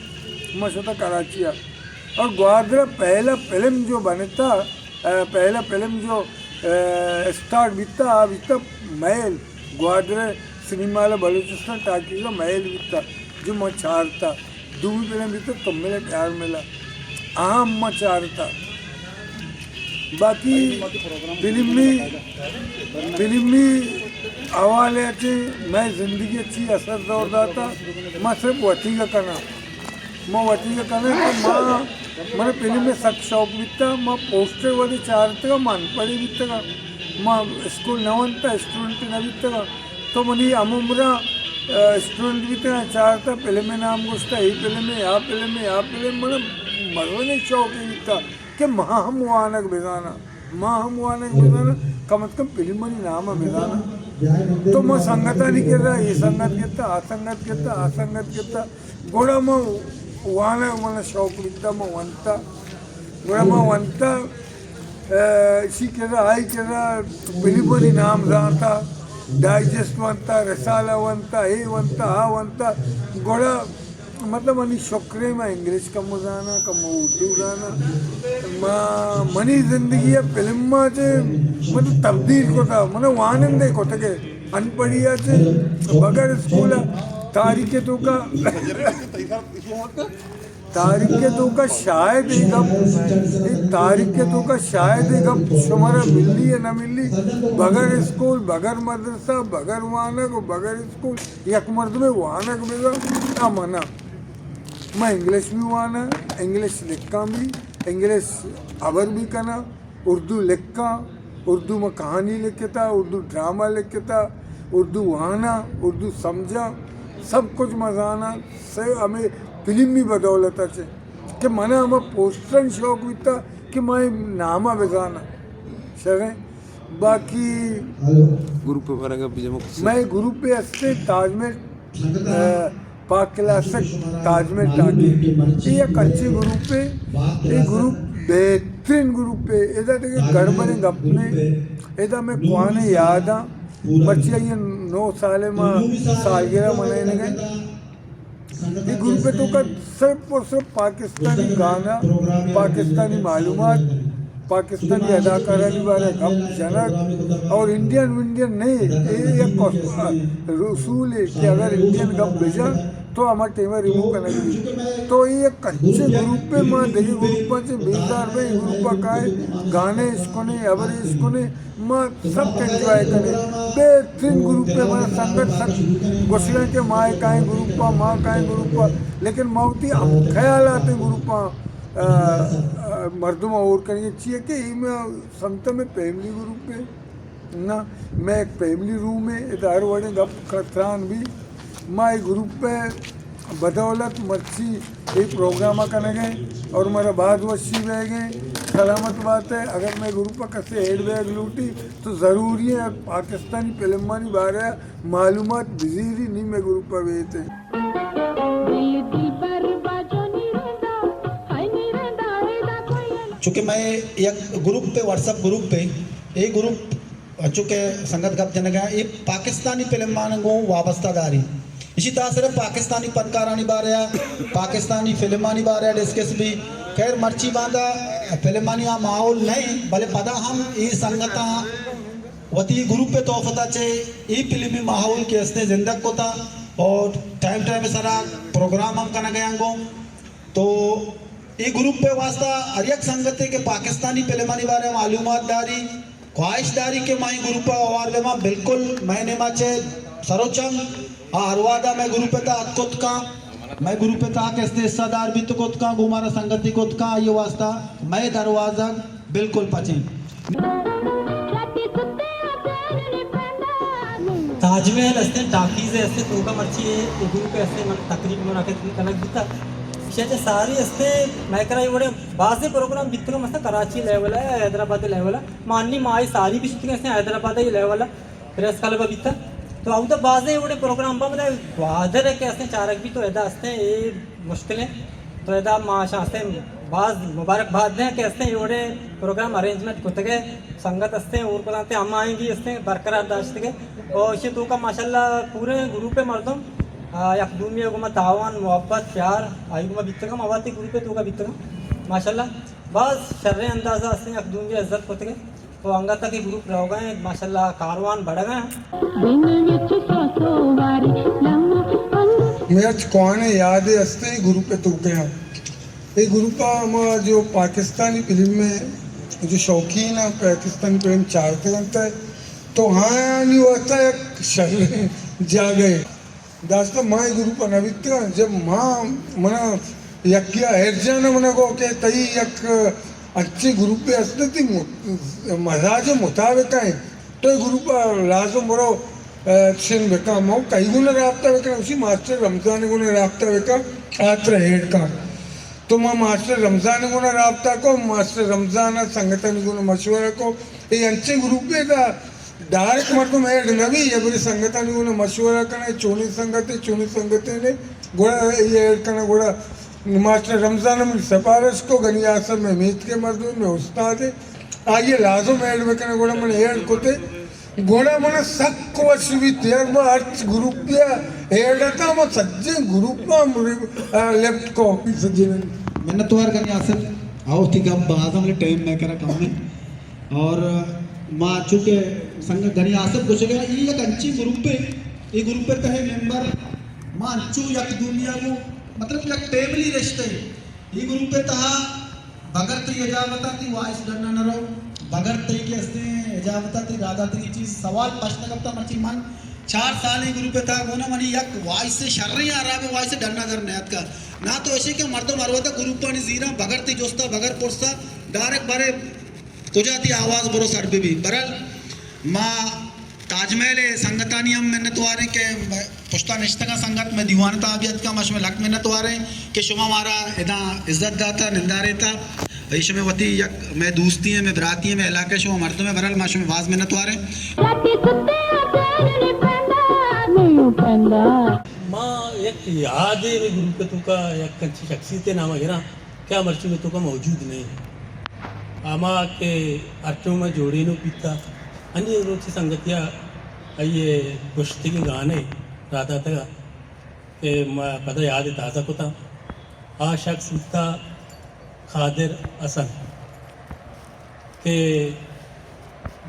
मैं सोता कराची और ग्वादरा पहला फिल्म जो बनता पहला फिल्म जो स्टार्ट बिकता महल ग्वादरा सिनेमा वाला बलूचिस्तान टाकी का महल बिकता जो मैं चारता दूसरी फिल्म बिकता तुम मेरे प्यार मिला आम मैं चारता बाकी फिल्मी हवाले से मैं ज़िंदगी अच्छी असर दौड़ था मैं सिर्फ वती का करना मैं वती का करना तो माँ मैंने फिल्म में सख्त शौक बिकता मैं पोस्टर वाली चारता मन पड़ी बिकता मैं स्कूल न बनता स्टूडेंट न बिकता तो मनी अमुमरा स्टूडेंट बिकता चारता फिल्म में नाम घुसता यही फिल्म में यहाँ फिल्म में यहाँ फिल्म मैंने मरने शौक ही बिकता कि माँ हम वानक बेजाना कम अज कम फिल्म नहीं नाम बेजाना तो मैं संगता नहीं कहता ये संगत कहता आ संगत कहता गोड़ा मैं वाना मन शौक बिकता मैं वनता गोड़ा मैं वनता इसी कहता आई कहता फिल्म नहीं नाम जाता डाइजेस्ट वनता रसाला वनता ये वनता आ वनता गोड़ा मतलब मनी शोकरे में इंग्लिश कम जाना कम उर्दू जाना मनी जिंदगी फिल्म से मतलब तब्दील को था मतलब वानंदे को थे अनपढ़िया से बगैर स्कूल तारीखे तो का शायद एक अब शुमारा मिली है न मिली बगैर स्कूल बगैर मदरसा बगैर वानक बगैर स्कूल एक मर्द में वानक मिला ना मना मैं इंग्लिश भी वाना इंग्लिश लिखा भी इंग्लिश अबर भी करना उर्दू लिखा उर्दू में कहानी लिखता उर्दू ड्रामा लिखता उर्दू वाना उर्दू समझा सब कुछ मजाना से हमें फिल्म भी बदौलत से कि मैंने हमें पोस्टर शौक भी था कि मैं नामा बेजाना शरे बाकी ग्रुप मैं ग्रुप पे हंसते ताजमहल पाक क्लासिक ताजमहल टाकी ये एक अच्छे ग्रुप पे ये ग्रुप बेहतरीन बेहतरीन ग्रुप पे एदा देखे गड़बड़े गपने एदा मैं कुआने याद आ बच्चिया ये 9 साल में सालगिरह मनाने गए ये ग्रुप पे तो का सिर्फ और सिर्फ पाकिस्तानी गाना पाकिस्तानी मालूमात पाकिस्तानी अदाकारा के बारे गप जनक और इंडियन नहीं ये एक रसूल है कि अगर इंडियन गप भेजा तो हमारे टेमर रिमूव करने के लिए तो ये कच्चे ग्रुप पे माँ देखी ग्रुप से 20,000 में ग्रुप का है गाने इसको नहीं अबर इसको नहीं माँ सब एंजॉय करे बेहतरीन ग्रुप पे माँ संगत सब घोषणा के माँ काएँ ग्रुप माँ काएँ ग्रुप लेकिन मौती ख्याल आते ग्रुप मर्दों और करेंगे चाहिए कि में संत में फैमिली ग्रुप है ना मैं एक फैमिली रूम है इधर वड़े गप खतरान भी माँ ग्रुप पे बदौलत मर्ची ये प्रोग्राम करने गए और मेरा बाद वशी रह गए सलामत बात है अगर मैं ग्रुप पर कैसे हेड बैग लूटी तो ज़रूरी है पाकिस्तानी फिल्मानी बारे मालूमात बिजीरी नहीं मैं ग्रुप पर गए थे चूँकि मैं एक ग्रुप पे व्हाट्सएप ग्रुप पे एक ग्रुप चूँकि संगत गप जन गया ये पाकिस्तानी फिल्म को वाबस्तादारी इसी तरह सिर्फ पाकिस्तानी फनकारानी बारे पाकिस्तानी फिल्मानी बारे डिस्कस भी खैर मर्ची बांधा फिल्मानी माहौल नहीं भले पता हम ये संगता वती ग्रुप पे तोहफता चे ये फिल्मी माहौल के हंसते जिंदग को था और टाइम सारा प्रोग्राम हम करना गया तो ये ग्रुप पे वास्ता हर एक संगत के पाकिस्तानी फिल्मानी बारे मालूमातदारी ख्वाहिशदारी के माई ग्रुप अवार में बिल्कुल मैंने माचे सरोचम हरवादा मैं ग्रुप था अतकोत का मैं ग्रुप था कैसे हिस्सादार भी तो कोत का गुमारा संगति कोत का ये वास्ता मैं दरवाजा बिल्कुल पचे ताजमहल असते टाकीज असते तो का मर्ची है ग्रुप असते मन तकरीब में रखे कनक बिता शेचे सारी असते मैं करा ये बड़े बासे प्रोग्राम बितरो मस्त कराची लेवल है हैदराबाद लेवल है माननी माई सारी भी शूटिंग असते हैदराबाद ही लेवल है प्रेस काल बिता तो अब तो बाजे बड़े प्रोग्राम पर मतलब वादर है कि असते चारक भी तो ऐदा असते ये मुश्किल है तो ऐदा माशा असते बाज मुबारकबाद दें कि असते ये बड़े प्रोग्राम अरेंजमेंट कुछ गए संगत असते और बताते हम आएंगी असते बरकरार दाश्त के और इसे तो का माशाल्लाह पूरे ग्रुप पे मर्दम यकदूमी गुमा तावान मोहब्बत प्यार आयुमा बितगा मवाती ग्रुप पे तो का बितगा माशाल्लाह बस शर्रे अंदाज़ा असते यकदूमी इज्जत कुछ गए तो अंगता के ग्रुप रह गए माशाल्लाह कारवान बढ़ गए मेरा कौन याद है हंसते ही ग्रुप पे तो गया ये ग्रुप में जो पाकिस्तानी फिल्म में जो शौकीन है पाकिस्तानी फिल्म चाहते बनता है तो हाँ नहीं होता एक शर्रे जा गए दास्ता माँ ग्रुप नवित्य जब माँ मना यक्या हेरजाना मना को के तई यक अच्छे ग्रुप पे असते थी मजाज मुताबिक है तो ग्रुप लाजम बरो छिन बेका मऊ कई गुना राब्ता बेका उसी मास्टर रमजान गुना राब्ता बेका आत्र हेड का तो माँ मास्टर रमजान गुना राब्ता को मास्टर रमजान संगठन गुना मशवरा को ये अच्छे ग्रुप पे था डायरेक्ट मतलब हेड नवी ये बड़ी संगठन गुना मशवरा करना चोनी संगते ने गोड़ा ये हेड करना गोड़ा मास्टर रमजान में सिफारिश को गनियासर में मीत के मर्दों में उस्ताद है आगे लाजो मेड में करने गोड़ा मन हेड कोते गोड़ा मन सक्को वशवी तेर में अर्थ ग्रुप या हेड था मैं सज्जे ग्रुप में लेफ्ट को सज्जे मैंने तो यार गनियासर आओ ठीक है बाज़ हमने टाइम में करा काम में और माँ चूँकि संग गनियासर कुछ गया ये एक अच्छी ग्रुप पे कहे मेंबर माँ चू यक दुनिया को मतलब एक फैमिली रिश्ते ये ग्रुप पे तहा बगर तो यजावता थी वाइस डरना न रहो बगर तरीके से यजावता थी राधा थी चीज सवाल प्रश्न करता मर्ची मन 4 साल ये ग्रुप पे था वो ना मनी यक वाइस से शर्री आ रहा है वाइस से डरना कर नयत का ना तो ऐसे के मर्दों मरवता ग्रुप पर जीरा बगर थी जोस्ता बगर पुरसा डायरेक्ट बारे कुजाती आवाज बरो सर पे भी बरल माँ ताजमहल संगतानी हम मैंने तो आ रहे के पुश्ता निश्ता का संगत में दीवानता अबियत का मश में लक मैंने तो आ रहे कि शुमा मारा इदा इज्जत दाता निंदारे था ऐश में वती यक मैं दोस्ती है मैं बराती है मैं इलाके शुमा मर्दों में बरल माश में वाज मैंने तो आ रहे माँ एक याद है ग्रुप पे तू का एक अच्छी शख्सियत नाम है ना क्या मर्ची में तू का मौजूद नहीं आमा के अर्चों में जोड़ी नु पीता अन्य रोची संगतिया ये कुश्ती के गाने राधा तक के मैं पता याद है ताज़ा को था आ शख्स था खादिर असन के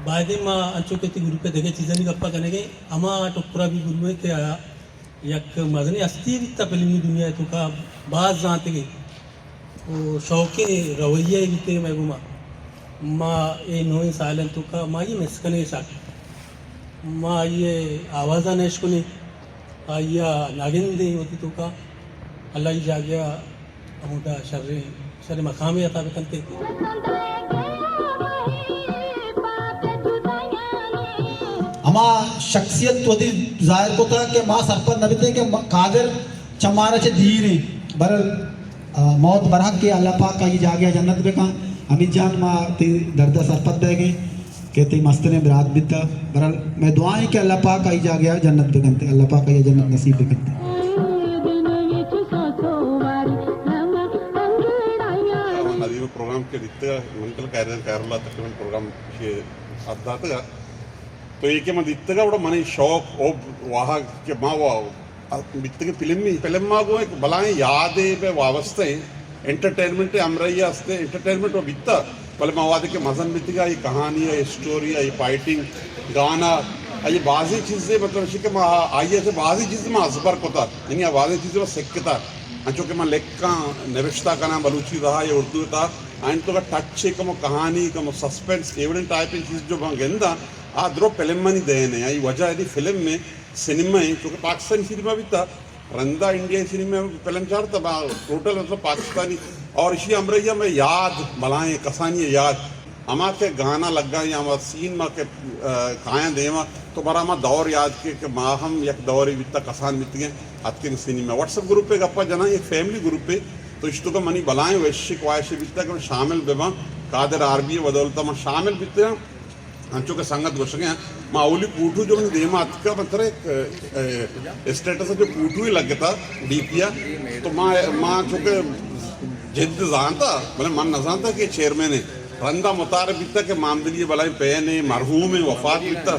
बायदे माँ अंचो के ती गुरु पे देखे चीज़ें नहीं गप्पा करने के अमा टुकड़ा भी गुरु में के आया यक मजने अस्ती भी तब फिल्मी दुनिया तो का बाज जानते गए वो शौके रवैये भी थे मैं घुमा माँ ये 9 साल तो का माँ ये मिसकने साथ माँ ये आवाज़ा नेश को नहीं आया नागिन दे होती तो का अल्लाह ही जागया अमुदा शर्रे मकाम आता बकनते अमा शख्सियत तो जाहिर को था कि माँ सरपत नबीते के कादिर चमारा चे धीरे बरल मौत बरहक के अल्लाह पाक का ये जागया जन्नत पे कहाँ अमित जान माँ ती दर्दा सरपत बह गई कहते मस्तने बरात बिता बरल मैं दुआएं कि अल्लाह पाक का ही जागया जन्नत पे करते अल्लाह पाक का ये जन्नत नसीब पे करते नदी प्रोग्राम के दिते मंगल कार्य केरला तकरीबन प्रोग्राम के अद्दात तो एक मन दित्तगा उड़ा मने शौक ओ वहाँ के माँ वो बित्ते के फिल्म माँ को एक बलाएं यादें पे वावस्ते एंटरटेनमेंट अमरैया अस्ते एंटरटेनमेंट वो बित्ता पहले माँ वादे के मज़न बित्तेगा ये कहानी है ये स्टोरी है ये फाइटिंग गाना ये बाज़ी चीज़ें मतलब इसी के माँ आइए से बाज़ी चीज़ें माँ अज़बर को था यानी बाज़ी चीज़ें वो सिक्कता अंचो के माँ लेक्का नविश्ता का नाम बलूची रहा ये उर्दू था आइन तो का टच है कमो कहानी कमो सस्पेंस एवरेंट टाइप की चीज़ जो वहाँ गेंदा आ द्रो फिल्म मनी देने आई वजह है फिल्म में सिनेमा है क्योंकि पाकिस्तानी सिनेमा भी था रंदा इंडिया सिनेमा फिल्म चार था टोटल मतलब पाकिस्तानी और इसी अमरैया में याद बलाएं कसानी याद अमा के गाना लग गया या सीन में के काया देवा तो बरा माँ दौर याद के माँ हम एक दौर बिता कसान बित आज के सिनेमा व्हाट्सएप ग्रुप पे गप्पा जना ये फैमिली ग्रुप पे तो इश्तों का मनी बलाएं वैश्विक वायशे बिता के शामिल बेबा कादर आरबी बदौलता मैं शामिल बिते अंचो के संगत घुस गए माँ ओली पूठू जो मैंने देमा का मतलब एक स्टेटस जो पूठू ही लग था डीपिया तो माँ चूँकि जिद जानता बोले मन न जानता कि चेयरमैन है रंदा मुतार बीता के मामदली बलाई पैन है मरहूम है वफात बीता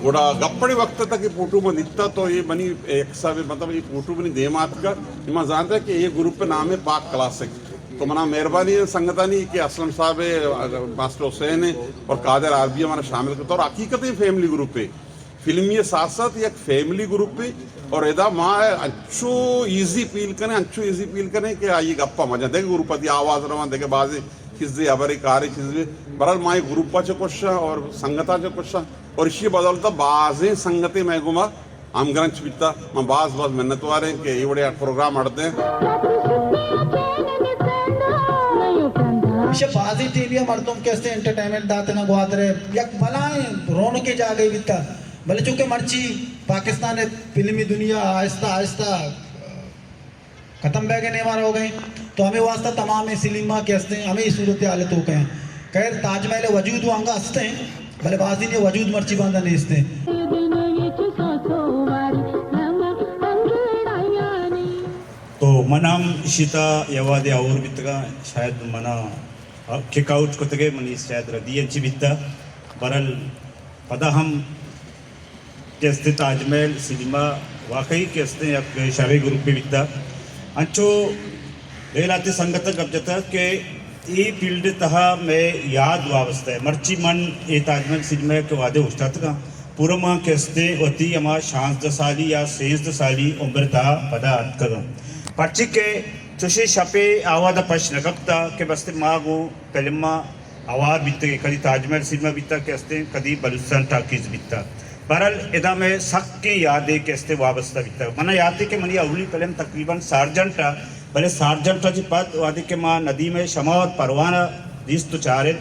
गोड़ा गप्पड़े वक्त तक ये पूठू में दिखता तो ये बनी एक सब मतलब ये पूठू बनी देमात का मैं जानता है कि ये ग्रुप पे नाम है पाक क्लासिक तो मना मेहरबानी संगतानी कि असलम साहब है मास्टर हुसैन है और कादर आरबी हमारा शामिल करता और हकीकत है फैमिली ग्रुप पे फिल्म ये साथ साथ एक फैमिली ग्रुप पे और एदा माँ अच्छो ईजी फील करें अच्छो ईजी फील करें कि आइए गप्पा मजा देखे ग्रुप की आवाज़ रवा देखे बाजी किस अबर कारी चीज़ बरल माँ ग्रुपाचे क्वेश्चन और संगताचे क्वेश्चन और इसी बदौलता बाजें संगतें मैं घुमा हम ग्रंथ बिता मैं बाज मेहनत वाले के ये बड़े प्रोग्राम अड़ते हैं बाजी टीवी मर्दों कैसे एंटरटेनमेंट दाते ना गुआदरे यक भलाएं रोन के जा गई बिता भले चूंकि मर्ची पाकिस्तान फिल्मी दुनिया आहिस्ता आहिस्ता खत्म बह गए नेवार हो गए तो हमें वास्ता तमाम सिनेमा के हंसते हैं हमें इस सूरत हाल तो कहें खैर ताजमहल वजूद वांगा हंसते हैं भले बाजी ने वजूद मर्ची बांधा नहीं हंसते तो मनाम इशिता यवादे और बितगा शायद मना किक आउट को तगे मनी शायद रदियंची बिता बरल पदा हम कैसे ताजमहल सिनेमा वाकई कैसे एक शारी ग्रुप पे बिता अंचो रेलाते संगत गब्जता के ये फील्ड तहा में याद वावस्था है मर्ची मन ये ताजमहल सिनेमा के वादे उस्ताद का पूरा माँ कैसे होती अमा शांस दसाली या सेंस दसाली उम्र तहा पदा अटकगा पर्ची के चुशी शपे आवादा प्रश्न कप्ता के बस्ते मागो फिल्मा आवाज बीतते कदी ताजमहल सिनेमा बीता कैसे कदी बलुस्तान टाकीज बीता बहरल इदा में सख्त के यादें कैसे वाबस्ता बीता मना याद के मनी अवली फिल्म तकरीबन सार्जेंटा भले सार्जेंटा जी पद वादे के माँ नदी में शमावत परवाना दिस तो चारे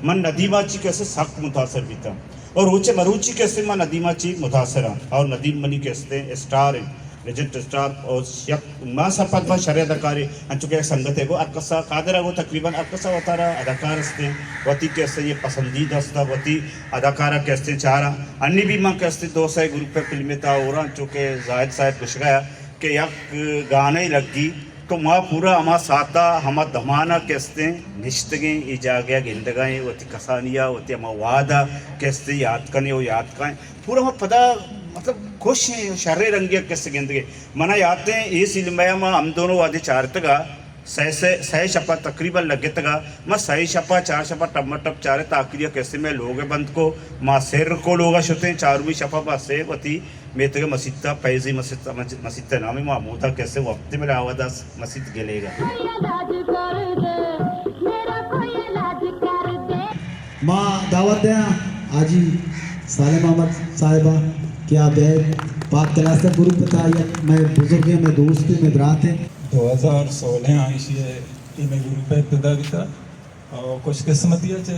मन नदीमा ची कैसे सख्त मुतासर बीता और ऊंचे मरूची कैसे माँ नदीमा ची मुतासरा और नदीम मनी कैसे स्टार है लेजेंड स्टार और यक माँ सपत में शरीय अदाकारी अंचुके संगत है वो अरकसा कादर वो तकरीबन अरकसा वतारा अदाकार हस्ते वती कैसे ये पसंदीदा हस्ता वती अदाकारा कैसे चारा अन्य भी माँ कैसे 200 ग्रुप पे फिल्में था और चूँकि जाहिद साहब कुछ गया कि यक गाने लगी तो माँ पूरा हमा साता हमा दमाना कैसे निश्तगे ये जागया गिंदगाएं वती कसानिया वती हमा वादा कैसे याद करने वो याद काएं पूरा हमा पता मतलब खुश हैं शर्रे रंगिया कैसे गिंदगे मना याद हैं ये सिलमया माँ हम दोनों वादे चार तगा सह शपा तकरीबन लगे तगा मैं सही शपा चार शपा टप टप चारे ताकरिया कैसे में लोगे बंद को माँ सिर को लोगा शुते चारवी शपा बासे वती मेरे मसीता पैजी मसीता नामी मामूदा कैसे वक्त में आवादा मसीद गेलेगा माँ दावत दें आजी साले मोहम्मद साहिबा क्या बैग पाक क्लास गुरु पता या मैं बुजुर्ग है मैं दोस्त है मैं बरात है 2016 आईशी है इन्हें गुरु पे इब्तदा दिता और कुछ किस्मतिया चे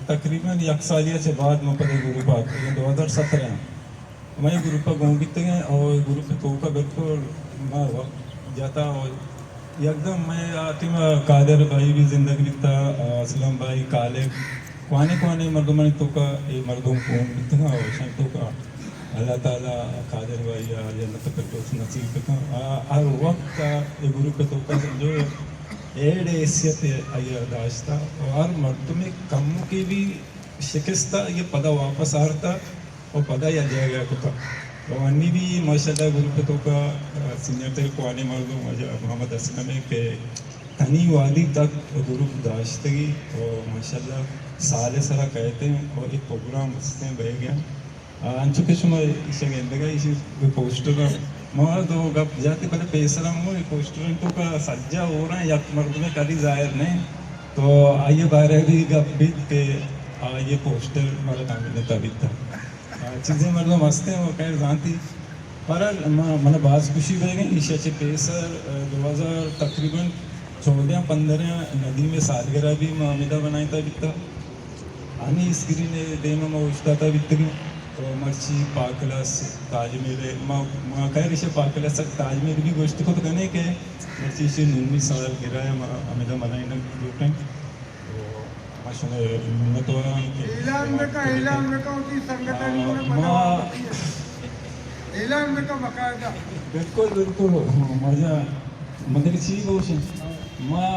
तकरीबन एक सालिया चे बाद में पदे गुरु पाक 2017 मैं गुरु पर गाँव बीते गए और गुरु पे तो का बिल्कुल मैं जाता और एकदम मैं आती मैं कादर भाई भी जिंदगी बीता असलम भाई काले क्वाने मर्दुमनी तो का ये मर्दों को बीते और शाम तो का अल्लाह ताला कादर भाई जन्नत पे तो नसीब पे हर वक्त का ये गुरु पे तो का जो एड़े हैसियत आया दाश्ता और मर्दों में कम की भी शिकस्ता ये पदा वापस आरता और पता या जाएगा कुछ और अन्य भी माशाल्लाह गुरु पे तो का सीनियर तेरे को आने मर्दों मजा मोहम्मद असलम के तनी वाली तक गुरु दाश्तगी और माशाल्लाह साले सरा कहते हैं और एक प्रोग्राम उससे बह गया अंचुके शुमार इसे गेंदेगा इसी पोस्टर मार दो गप जाते पहले पैसा मो पोस्टर तो का सज्जा हो रहा है या मर्द में कभी जाहिर नहीं तो आइए बारह भी गप बीत के ये पोस्टर वाला काम में तभी था चीज़ें मतलब मस्त हैं वो खैर जानती पर मैंने बात खुशी बह गई ईशाचे पेसर 2000 तकरीबन 14-15 नदी में सालगिरह भी मामिदा बनाई था बिता आणि स्क्रीन देम में उठता था बित तो मर्ची पाकलस ताजमहल माँ कह रही है पाकलस ताजमहल भी गोश्त को तो कहने के मर्ची से 19 साल गिरा है मामिदा बनाई ना ग्रुप में बिल्कुल बिल्कुल मजा मगर चीज बहुत माँ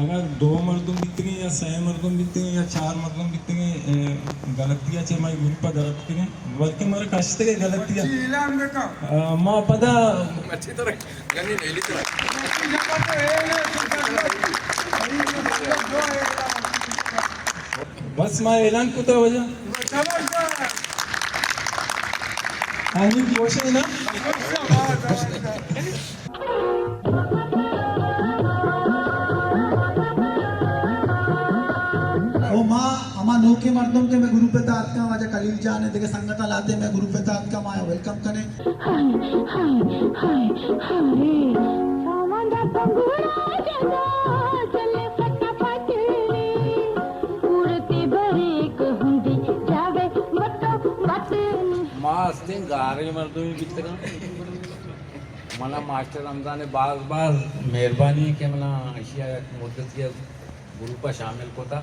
अगर 2 मर्दों बीत गए या 6 मर्दों बीत गए या 4 मर्दों बीत गए गलतियाँ चाहे मैं गुरु पर गलत गए बल्कि मेरे कष्ट के गलतियाँ माँ पता अच्छी तरह गनी नहीं लिख बस मैं ऐलान को तो वजह आनी की वजह ना ओ माँ अमा नौके मर्दों के मैं गुरु पे तात का वाजा कलील जाने देखे संगता लाते मैं गुरु पे तात का माया वेलकम कने मास्ते गारे मर्दों में बिकते मला मास्टर रमजान ने बार मेहरबानी के मला अशिया मुद्दत के गुरु पर शामिल होता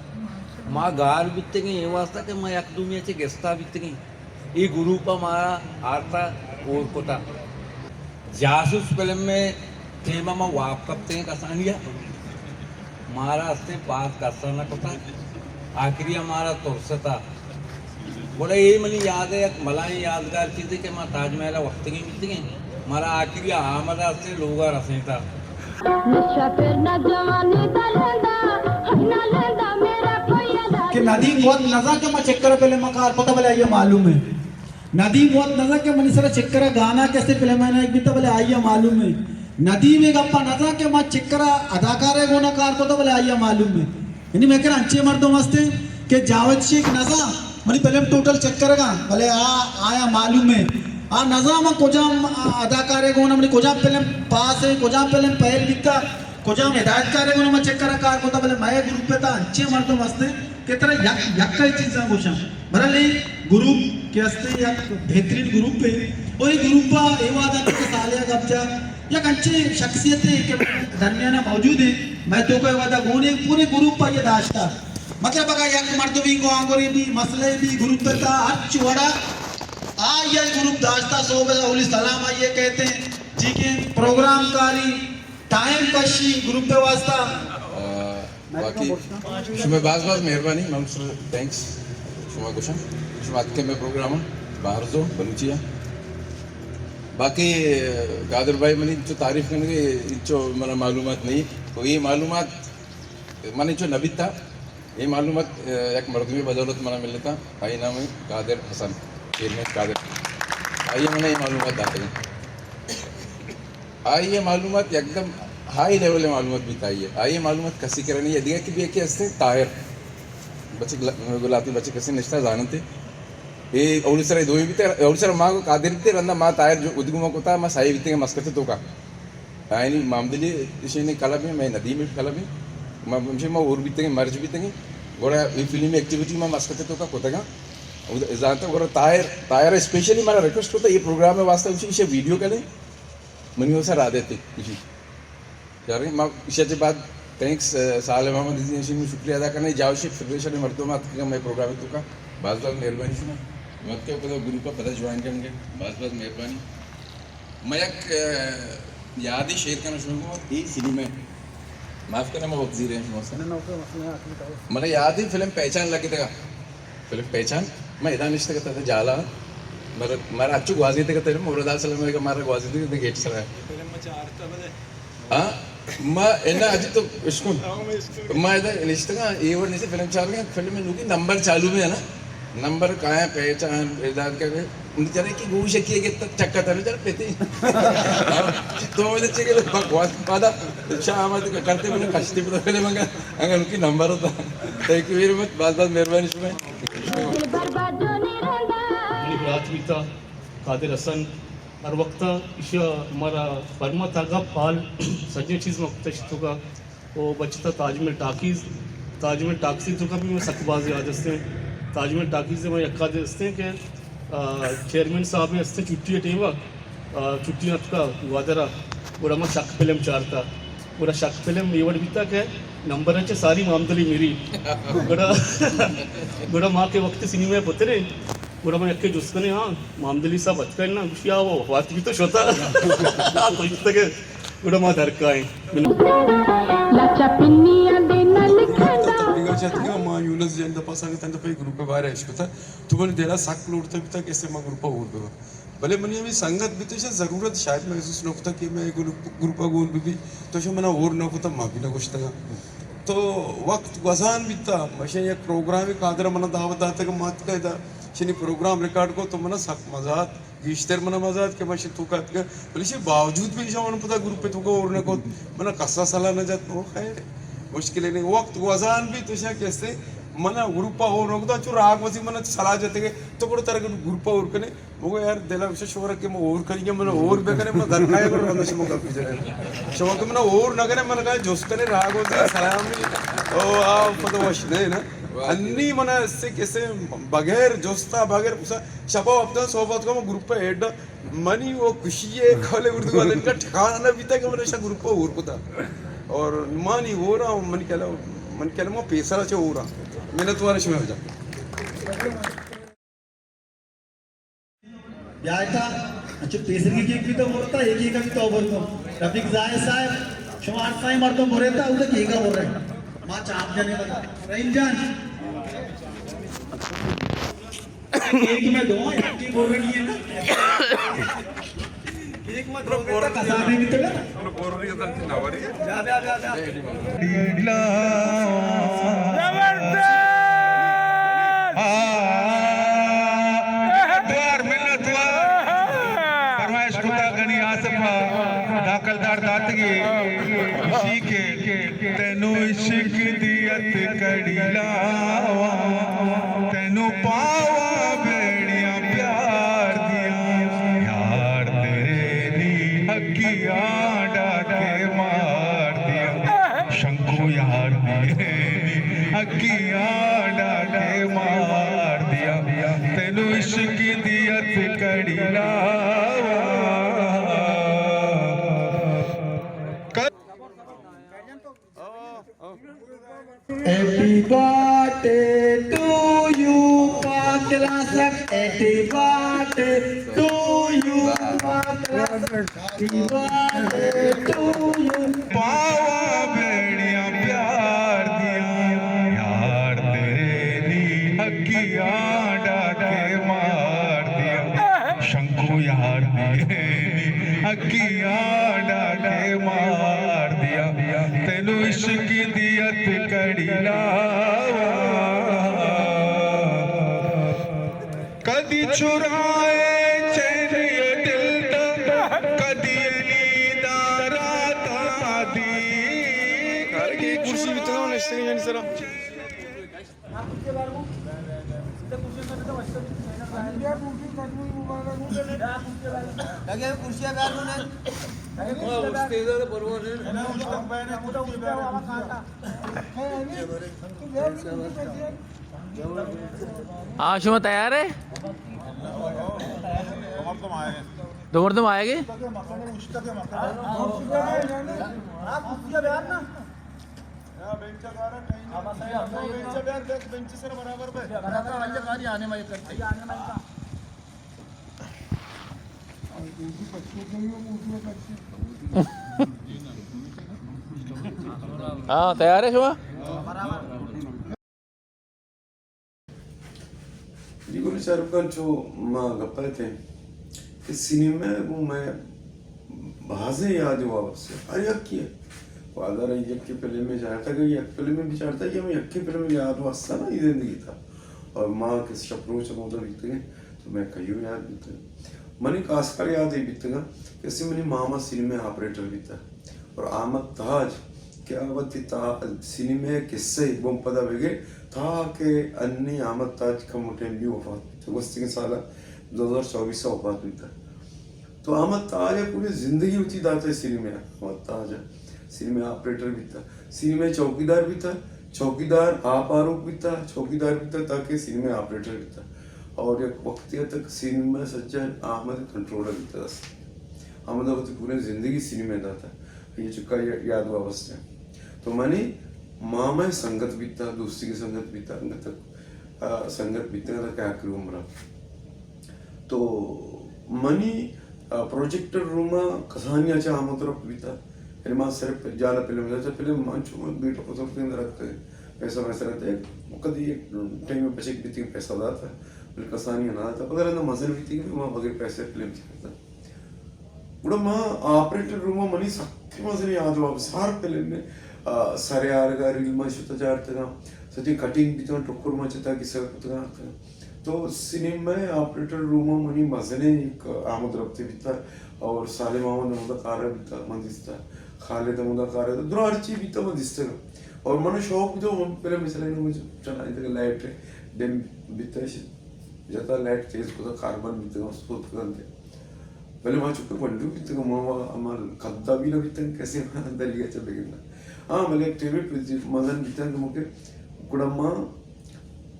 माँ गार बिकते गई ये वास्ता कि मैं एक दुनिया से गेस्ता बिकते गई ये गुरु पर मारा आरता और कोता जासूस फिल्म में थेमा में वाप कपते हैं कसानिया मारा से बात करना कोता आखिरी हमारा तुरसता बोला ये मनी याद है मला ये यादगार चीज़ है कि मैं ताजमहल वक्त की बीत गई मारा आखिरी आमदा से लोग रसे था कि नदी बहुत नजा के मैं चेक करा पहले मकार पता बोले आइए मालूम है नदी बहुत नजा के मनी सरा चेक करा गाना कैसे पहले मैंने एक भी तो बोले आइए मालूम है नदी में गप्पा नजा के मैं चेक करा अदाकार है गोना कार पता बोले आइए मालूम है यानी मैं कह अंचे मर्दों मस्ते कि जावत शेख नजा मनी पहले टोटल चेक करेगा भले आया मालूम है नजा में कोजाम अदाकार है गोना मनी कोजाम पहले पास है कोजाम पहले पहल दिखता कोजाम हिदायतकार है गोना मैं चेक करा कार पता बोले मैं ग्रुप पे था अंचे मर्दों मस्ते कितना यक्का चीज गोशा बरले ग्रुप के असते या बेहतरीन ग्रुप पे वही ग्रुप ये वादा के सालिया कब्जा या कंचे शख्सियत के धन्यना मौजूद है मैं तो कोई वादा गोने पूरे ग्रुप पर ये दाश्ता मतलब बगा या मर्द भी को आंगोरी भी मसले भी ग्रुप पे था अच्छ वड़ा ये ग्रुप दाश्ता सो बजा उली सलाम ये कहते हैं जी के प्रोग्राम कारी टाइम कशी ग्रुप पे वाजता बाकी शुमे बाज मेहरबानी ममसर थैंक्स शुमा कुशन शुमा के में प्रोग्राम बाहर जो बलूचिया बाकी कादर भाई मनी जो तारीफ करने के जो मना मालूमात नहीं तो ये मालूमात माने जो नबी था ये मालूमात एक मर्दमी बदौलत मना मिलने था भाई नाम है कादर हसन चेयरमैन कादर आइए मैंने ये मालूमात आते हैं आइए मालूमात एकदम हाई लेवल मालूमात भी चाहिए आइए मालूमात कसी करनी यदि कि भी एक असते ताहिर बच्चे गुलाती बच्चे कसे निष्ठा जानते ये ओडिसर दो भी ओडिसर माँ को कादिर भी रंदा माँ ताहिर जो उद्गुमा को था माँ साई भी मस्कते तो का आयनी मामदली इसे ने कला भी मैं नदी में कला भी माँ और भी मर्ज भी तेंगे गोरा ये फिल्म एक्टिविटी में मस्कते तो का कोतेगा जानते गोरा ताहिर स्पेशली हमारा रिक्वेस्ट होता है ये प्रोग्राम में वास्तव में इसे वीडियो करें मनी हो सर आ देते इसी यार माँ इशाचे बाद थैंक्स साले मोहम्मद इसी में शुक्रिया अदा करने जावशी फेडरेशन में मरतो मत का मैं प्रोग्राम तो का बात मेहरबानी सुना मत के ऊपर ग्रुप का पता ज्वाइन करेंगे बात मेहरबानी मैं एक याद ही शेयर करना शुरू हुआ ये सिनेमा माफ करना मैं वक्जीर है मैंने याद ही फिल्म पहचान लगी था फिल्म पहचान मैं इधर निश्चित करता था जाला मारा अच्छू ग्वाजी थे कहते हैं मुरादाबाद सलाम में मारा ग्वाजी थे गेट सर है हाँ मैं इन्ना अजी तो इसको मैं इधर निश्चित का ये वर्ड नहीं फिल्म चालू है फिल्म में लूँगी नंबर चालू में है ना नंबर कहाँ है पहचान इधर क्या उनके चले कि गोश किए के तक चक्का तरह चल पेते तो मुझे चाहिए कि बकवास पादा शाम आते करते मैंने कश्ती पे तो पहले मंगा अगर उनकी नंबर होता थैंक यू वेरी मच बात मेहरबानी शुक्रिया राजवीता कादिर हसन हर वक्त इशा हमारा फरमा थागा पाल सज्जन चीज़ मुख्तश का वो बचता ताजमहल टाकीज़ तो का भी मैं सकबाज याद हंसते हैं ताजमहल टाकीज़ में यक्का दे हंसते हैं कि चेयरमैन साहब ने हंसते छुट्टी टीम छुट्टी का वादरा और हमारा शक फिल्म चारता पूरा शक फिल्म ये वर्ड बीता के नंबर है सारी मामदली मेरी गुड़ा माँ के वक्त सिनेमा में पोते रहे पूरा मैं यक्के जुस्कने हाँ मामदली साहब अच्छा ना खुशिया वो बात भी तो शोता तो इस तक गुड़ा माँ धरका है माँ यूनस जैन दफा सांग तंद पे ग्रुप बाहर है इसको था तुम्हारे देरा साक लोड तक तक ऐसे माँ ग्रुप और दो भले मनी अभी संगत भी तो शायद ज़रूरत शायद महसूस न होता कि मैं ग्रुप गोल भी तो शायद मना और न होता माँ भी न कुछ तक तो वक्त गजान बीता मशे एक प्रोग्राम ही कादर मना दावत आते का मात का इधर शनि प्रोग्राम रिकॉर्ड को तो मना सक मजात गीश्तर मना मजात के मशे तू कहते का बोले शे बावजूद भी शाम पता ग्रुप पे तू को और न को मना कस्सा सला न जात वो खैर मुश्किल नहीं वक्त गजान भी तो शायद कैसे मना ग्रुप और न होता चुर आग वसी मना सला जाते के तो बड़े तरह के ग्रुप और कने वो यार दिला विशेष हो रहा कि मैं और करेंगे मना और बेकने मैं घर खाए कर बंदा शमो का पीछे शमो के मना और न करे मना का जोस्तने राग होता सलाम ओ आप पता वश नहीं ना अन्नी मना इससे कैसे बगैर जोस्ता बगैर शपा अपना सोबत का ग्रुप पे हेड मनी वो खुशी है खोले उर्दू वाले का ठिकाना ना बीता कि मेरे शा ग्रुप पे और पता और मानी हो रहा हूँ मन कहला मैं पैसा से हो रहा मैंने तुम्हारे शुरू हो जा ब्यायता अच्छा पेसर की केक भी तो बोलता एक ही का भी तो बोलता रफीक जायद साहब शुमार साहब मर तो बोले था उधर केक का बोल रहे हैं माँ चाप जाने लगा रहीम जान केक में दो एक बोल रही है ना केक में दो बोल रहा था नहीं तो ना बोल रही है तो नवारी जा दाकलदार दातगी खुशी के तेनू इश्क दियत कड़ी लावा तेनू पावा बेड़ियां प्यार दिया यार तेरे नी हकियां डाके मार दिया शंकु यार तेरे नी हकियां डाके मार दिया तेनू इश्क दियत कड़ी लावा Happy birthday to you, Paklasam. Happy birthday to you, Paklasam. पावा बेड़िया प्यार दिया यार तेरे नी हकियां डाके मार दिया शंकु यार तेरे नी हकियां डाके मार दिया तेनू इश्क दी अत कड़ी लावा कदी चुराए चैन ये दिल दा कदी नींदा राता दी करके कुर्सी भी तो नशते नहीं सरा आशुमा तैयार है दोबारा तुम आएगी हाँ तैयार है शुमा Digo शाहरुख जो माँ गप्पा थे कि सिनेमा को मैं भाषे याद हुआ उससे अरे यक्की है वादा रही यक्की फिल्म में जाया था कि यक फिल्म में विचारता कि मैं यक्की फिल्म में याद हुआ सा ना ये जिंदगी था और माँ के शप्रोच चमोदा बीत गए तो मैं कहीं याद बीत मनी खासकर याद ही बीत गया कैसे मैंने मामा सिनेमा ऑपरेटर बीता और आमद ताज क्या वती ता सिनेमा किस्से बम पदा बेगे था कि अन्नी आमद ताज का मोटे भी वफात तो वस्ती के साल 2024 का वफात हुई था तो आमद ताज पूरी जिंदगी उठी दाते सिनेमा आमद ताज सिनेमा ऑपरेटर भी था सिनेमा चौकीदार भी था चौकीदार आप आरोप भी था चौकीदार भी था ताकि सिनेमा ऑपरेटर भी था और एक वक्त तक सिनेमा सज्जन अहमद कंट्रोलर भी था अहमद वक्त पूरे जिंदगी सिनेमा में था ये चुका याद हुआ अवस्था तो मैंने मामा संगत भी था दोस्ती की संगत भी था संगत भी था क्या करूँ मेरा तो मनी प्रोजेक्टर रूम कहानियाँ चा आम तरफ भी था फिर माँ सिर्फ जाला फिल्म मंचू में बीट पुस्तक रखते पैसा वैसा रहते कभी एक टाइम में बचे भी पैसा दाता फिर कहानियाँ ना था पता रहता मजे भी थी वहाँ बगैर पैसे फिल्म था बड़ा माँ ऑपरेटर रूम मनी सत्य मजे याद हुआ सार फिल्म में सारे आरगा रील में शुद्ध जाता सच्ची कटिंग भी तो टुकुर में चता किसी का तो सिनेमा ऑपरेटर रूम मनी मजने एक आमद रखते भी था और साले मामा नमुदा कार भी था मंदिस्ता खाले नमुदा कार तो द्रारची भी था मंदिस्ता और मनो शौक जो फिल्म मिसले मुझे चला इधर लाइट डेम भी था जता लाइट तेज को कार्बन भी था उसको करते पहले वहाँ चुके पंडू भी तो मामा हमारे कद्दा भी ना भी था कैसे दलिया चल बेगिना हाँ मतलब एक टीवी मजन भी था मुझे कुड़म्मा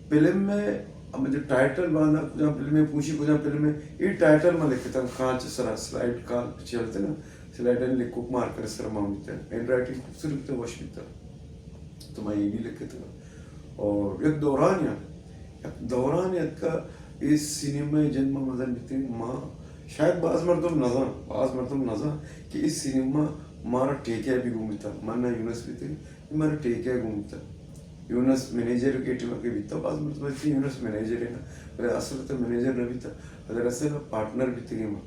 फिल्म में मुझे टाइटल बांधा कुछ फिल्म में पूछी कुछ फिल्म में ये टाइटल में लिखे था कांच सरा स्लाइड का चलते ना स्लाइड ने लिखो मार कर सर मांगते हैं हैंड राइटिंग खूबसूरत था वश भी था तो मैं ये भी लिखे था और एक दौरानियत का इस सिनेमा जन्म मजन भी माँ शायद बाज मरतम नज़ा कि इस सिनेमा मारा टेकिया भी घूमता माना यूनस भी थे मारा टेकिया घूमता यूनस मैनेजर के टीम के भी था बाज मरतम थी यूनस मैनेजर है ना मेरे असल तो मैनेजर नहीं था अगर असल पार्टनर भी थे माँ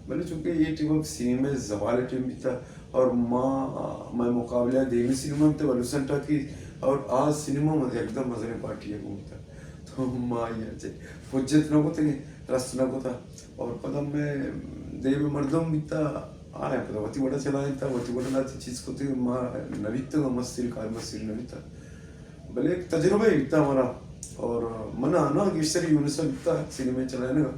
मैंने चूँकि ये टीम सिनेमा जवाल टीम भी था और मैं मुकाबला देवी सिनेमा में तो वलुसंटा की और आज सिनेमा में एकदम मजे में पार्टी है घूमता तो माँ ये फुज्जत न को थे रस्त न को था और पता मैं देव मर्दम भी था आ रहे पता वती बड़ा चला था वती बड़ा ना चीज़ को थी माँ नवीता का मस्तिल कार मस्तिल नवीता भले एक तजुर्बा ही था हमारा और मना ना किस तरह यूनिवर्सल था सिनेमा चलाने का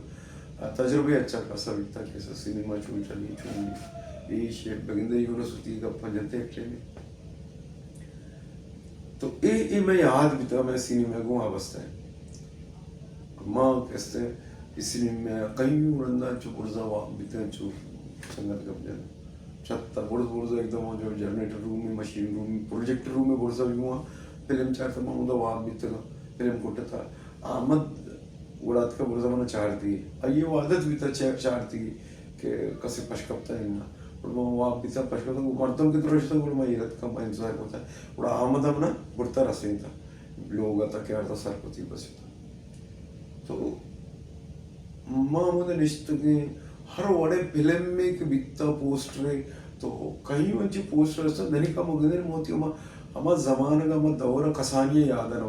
तजुर्बा अच्छा खासा बिकता कैसा सिनेमा चुन चली ये शेप बगिंदे यूनिवर्सिटी का पंजते ट्रेन तो ये मैं याद भी था मैं सिनेमा को अवस्था है माँ कैसे इस सिनेमा कहीं उड़ना चुप उड़जा बीते चुप संगत कब जाना छत्ता बुर्जा एकदम जो जनरेटर रूम में मशीन रूम में प्रोजेक्टर रूम में बुर्जा भी हुआ फिल्म चार तमाम उदा वाक भी था फिल्म कोटा था आमद उड़ात का बुर्जा मैंने चार थी ये आदत भी था चार थी के कसे पशकपता है ना और वहाँ पिता पशकपता वो मर्दों की तरह से वो मैं ये का इंतजार होता है और आमदम ना बुढ़ता रसे था लोग आता क्या था सरपति बस तो माँ मुझे निश्चित कि हर बड़े फिल्म में एक बिकता पोस्टर है तो कहीं मंची पोस्टर से धनी का मुगदर मोती अमा जमाने का अमा दौरा कसानिया याद है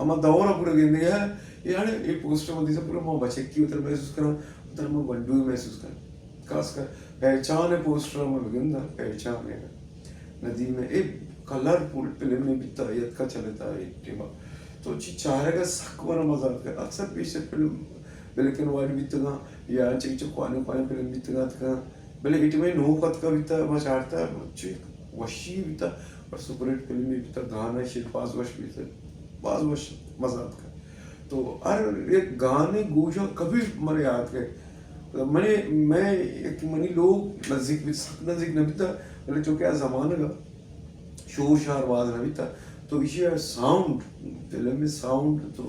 अमा दौरा पूरा गिनने है यार ये पोस्टर में दिसे पूरा माँ बच्चे की उतर महसूस करा उतर माँ बंडू महसूस करा खास कर पहचान है पोस्टर में बिगंदा पहचान है नदी में एक कलरफुल फिल्म में बिकता यद का चलता है टीमा तो ची चाहे का सकवाना मजा आता है अक्सर पीछे फिल्म ब्लैक एंड व्हाइट बिकता या चिक क्वाने क्वाने फिल्म बिकता का भले इट में नो कत का बिता मजा आता है ची वशी बिता और सुपर हिट फिल्म में बिता गाना शिल्पास वश बिता बाज वश मजा आता है तो अरे ये गाने गोशा कभी मरे याद के मैं एक मनी लोग नजदीक न बिता भले जो क्या जमाने का शोर शार आवाज न बिता तो इसे साउंड फिल्म में साउंड तो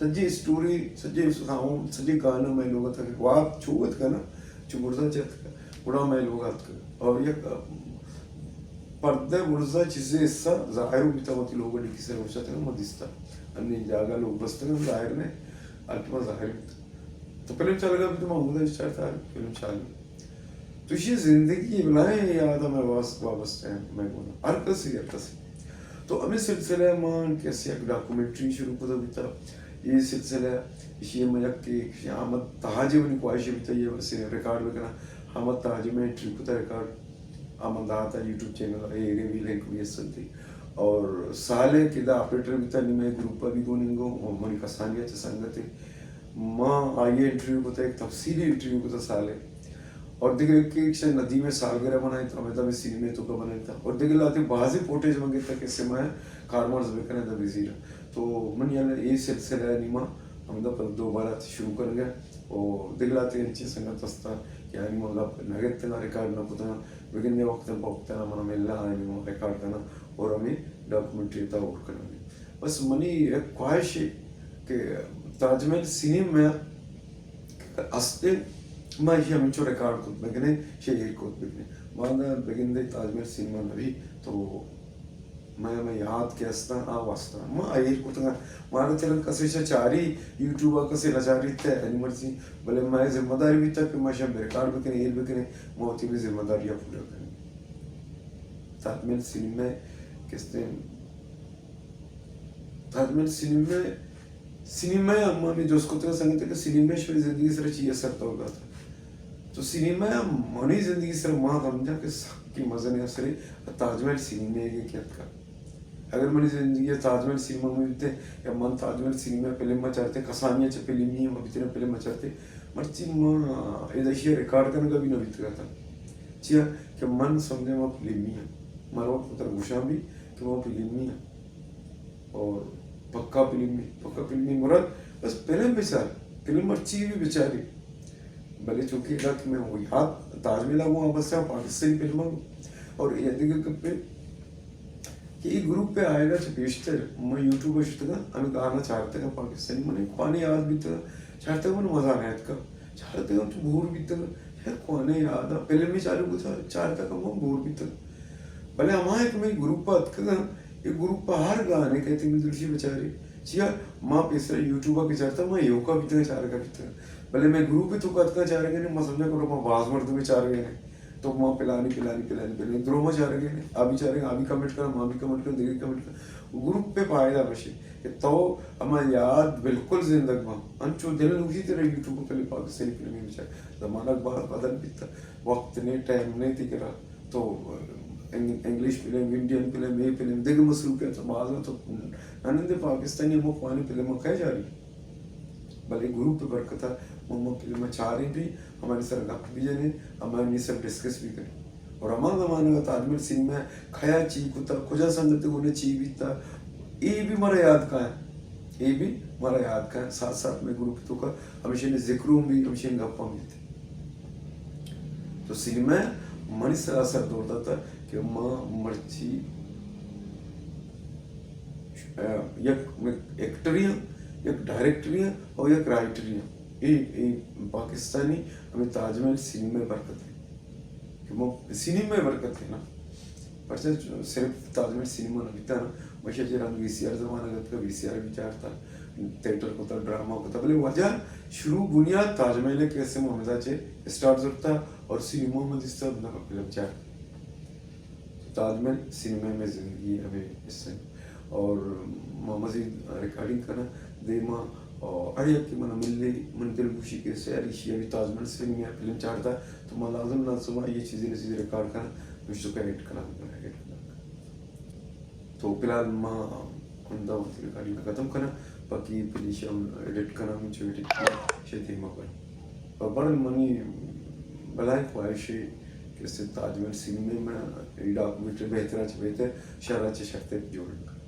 सज्जी स्टोरी सज्जे साउंड सज्जे गाना मैं लोग था वाप छुवत का ना चुमुर्जा चत का बड़ा मैं लोग का और ये पर्दे मुर्जा चीजें इससा जाहिर बिता होती लोगों ने किसी ने उछा था ना मदिस्ता अन्य जागा लोग बसते हैं जाहिर ने अल्पमा जाहिर तो फिल्म चल गया तो मामूदा स्टार्ट था फिल्म चालू तो ये जिंदगी बनाए याद मैं वापस है मैं बोला हर कसी तो अभी सिलसिला मान कैसे एक डॉक्यूमेंट्री शुरू कर दिया ये सिलसिला ये मजक के अहमद तहाजी वाली ख्वाहिश बिता ये वैसे रिकॉर्ड में करना अहमद तहाजी में ट्रिप का रिकॉर्ड अहमद आता यूट्यूब चैनल ये भी लिंक भी सकती और साले किदा ऑपरेटर बिता नहीं मैं ग्रुप पर भी गोनिंगो मनी कसानिया से संगत है माँ आइए इंटरव्यू होता है एक तफसीली इंटरव्यू होता साले और देखे कि नदी में सालगिरह बनाई था मैं तब सिनेमे तो का बनाई था और देखे लाते बाजी फोटेज मंगे था कैसे मैं कारमार्स बेकने था बिजी तो मन यार ये सिलसिला है निमा हम तो दोबारा शुरू कर गए और देख लाते नीचे संगत वस्ता क्या निमा नगद ना रिकॉर्ड ना पता विगिन वक्त ना मन मेला निमा रिकॉर्ड करना और हमें डॉक्यूमेंट्री था और करना बस मनी एक ख्वाहिश है कि ताजमहल सिनेमा में असले मैं ये हमें जो रिकॉर्ड को बगने शेयर को बगने माना बगने ताजमहल सिनेमा में भी तो मैं याद के अस्ता आ वास्ता मैं आये को तो मारा चलन कसे चारी यूट्यूबर कसे लाचारी थे एनिमल्स भले मैं जिम्मेदारी भी तक मैं शब रिकॉर्ड बगने ये बगने मौती भी जिम्मेदारी पूरा करने ताजमहल सिनेमा किसने ताजमहल सिनेमा अम्मा में जो उसको तो संगीत के सिनेमा शोरी जिंदगी से रची असर तो होगा था तो सिनेमा मनी जिंदगी से माँ समझा कि की मजा नहीं असर ताजमहल सिनेमा के क्या का अगर मनी जिंदगी ताजमहल सिनेमा में बीते या मन ताजमहल सिनेमा फिल्म में चलते कसानिया च फिल्म ही हम बीते फिल्म में चलते मर्ची माँ ये देखिए रिकॉर्ड करने का भी न बीत था चिया कि मन समझे वहाँ फिल्म ही है मरो पुत्र गुशा भी कि वो फिल्म ही है और पक्का फिल्मी मुराद बस फिल्म बेचार फिल्म मर्ची भी बेचारी भले चूंकि इलाक में हुई हाथ ताजमहल वो बस पाकिस्तानी फिल्म और ये देखिए कि ग्रुप पे आएगा जो बेशतर मैं यूट्यूब पे शुरू हमें गाना चाहते हैं पाकिस्तानी मैंने खाने याद भी तो चाहते हैं मैंने मजा आया का चाहते हैं तो भूर भी तो यार खाने याद है फिल्म में चालू था चाहता का वो भूर भी तो भले हमारे एक मैं ग्रुप पर ये ग्रुप पर हर गाने कहते हैं दुर्शी बेचारे चिया माँ पेसरा यूट्यूबर के चाहता मैं योगा भी तो चार का भी भले मैं ग्रुप पे तो कद का चार गए मैं समझा करो मैं बाज मर्द में चार गए तो माँ पिलानी द्रोह में चार गए अभी चार गए अभी कमेंट कर माँ भी कमेंट कर देगी कमेंट कर ग्रुप पे पाएगा बशे तो हमारे याद बिल्कुल जिंदगी माँ अंचो दिल उसी तरह यूट्यूब पर पाकिस्तानी फिल्में बेचार जमाना बाद बदल भी था वक्त ने टाइम नहीं थी करा तो इंग्लिश फिल्म इंडियन फिल्म ये फिल्म देख मसरूफ है तो बाद में तो आनंद पाकिस्तानी वो पुरानी फिल्म कह जा रही भले ग्रुप पे बरकत है वो फिल्म चाह रही भी हमारे सर गप भी जाने हमारे सब डिस्कस भी करें और हमारा जमाने का ताजमहल सिनेमा खया ची कुता खुजा संगत उन्हें ची भी था ये भी हमारा याद का है ये भी हमारा याद का है साथ साथ में ग्रुप तो का हमेशा ने जिक्रों भी हमेशा गप्पा भी थे तो सिनेमा मन से असर होता था कि माँ मर्ची एक एक्टरियाँ एक डायरेक्टरियाँ और एक राइटरियाँ ये पाकिस्तानी हमें ताजमहल सिनेमा बरकत है कि वो सिनेमा बरकत है ना पर सिर्फ ताजमहल सिनेमा ना बिता ना मशे रंग VCR जमाना गत का VCR विचारता थिएटर को था ड्रामा को था भले वजह शुरू बुनियाद ताजमहल कैसे मोहम्मदा चे स्टार्ट होता और सिनेमा में जिस तरह बना फिल्म चार ताजमहल सिनेमा में जिंदगी हमें इससे और मजीद रिकॉर्डिंग करना देमा और अरे कि मन मिलने मन दिल खुशी के से अरिशिया भी ताजमहल सिनेमा फिल्म चारता तो मैं लाजम ना सुबह ये चीज़ें रिकॉर्ड करना मुझे तो एडिट करना तो फिलहाल मैं उनका रिकॉर्डिंग खत्म करना बाकी फिर हम एडिट करना मुझे एडिट शेती मगर और बड़ा मनी बलाई ख्वाहिश है कि ताजमहल सिनेमा में डॉक्यूमेंट्री बेहतर शहर शख्त जोड़ने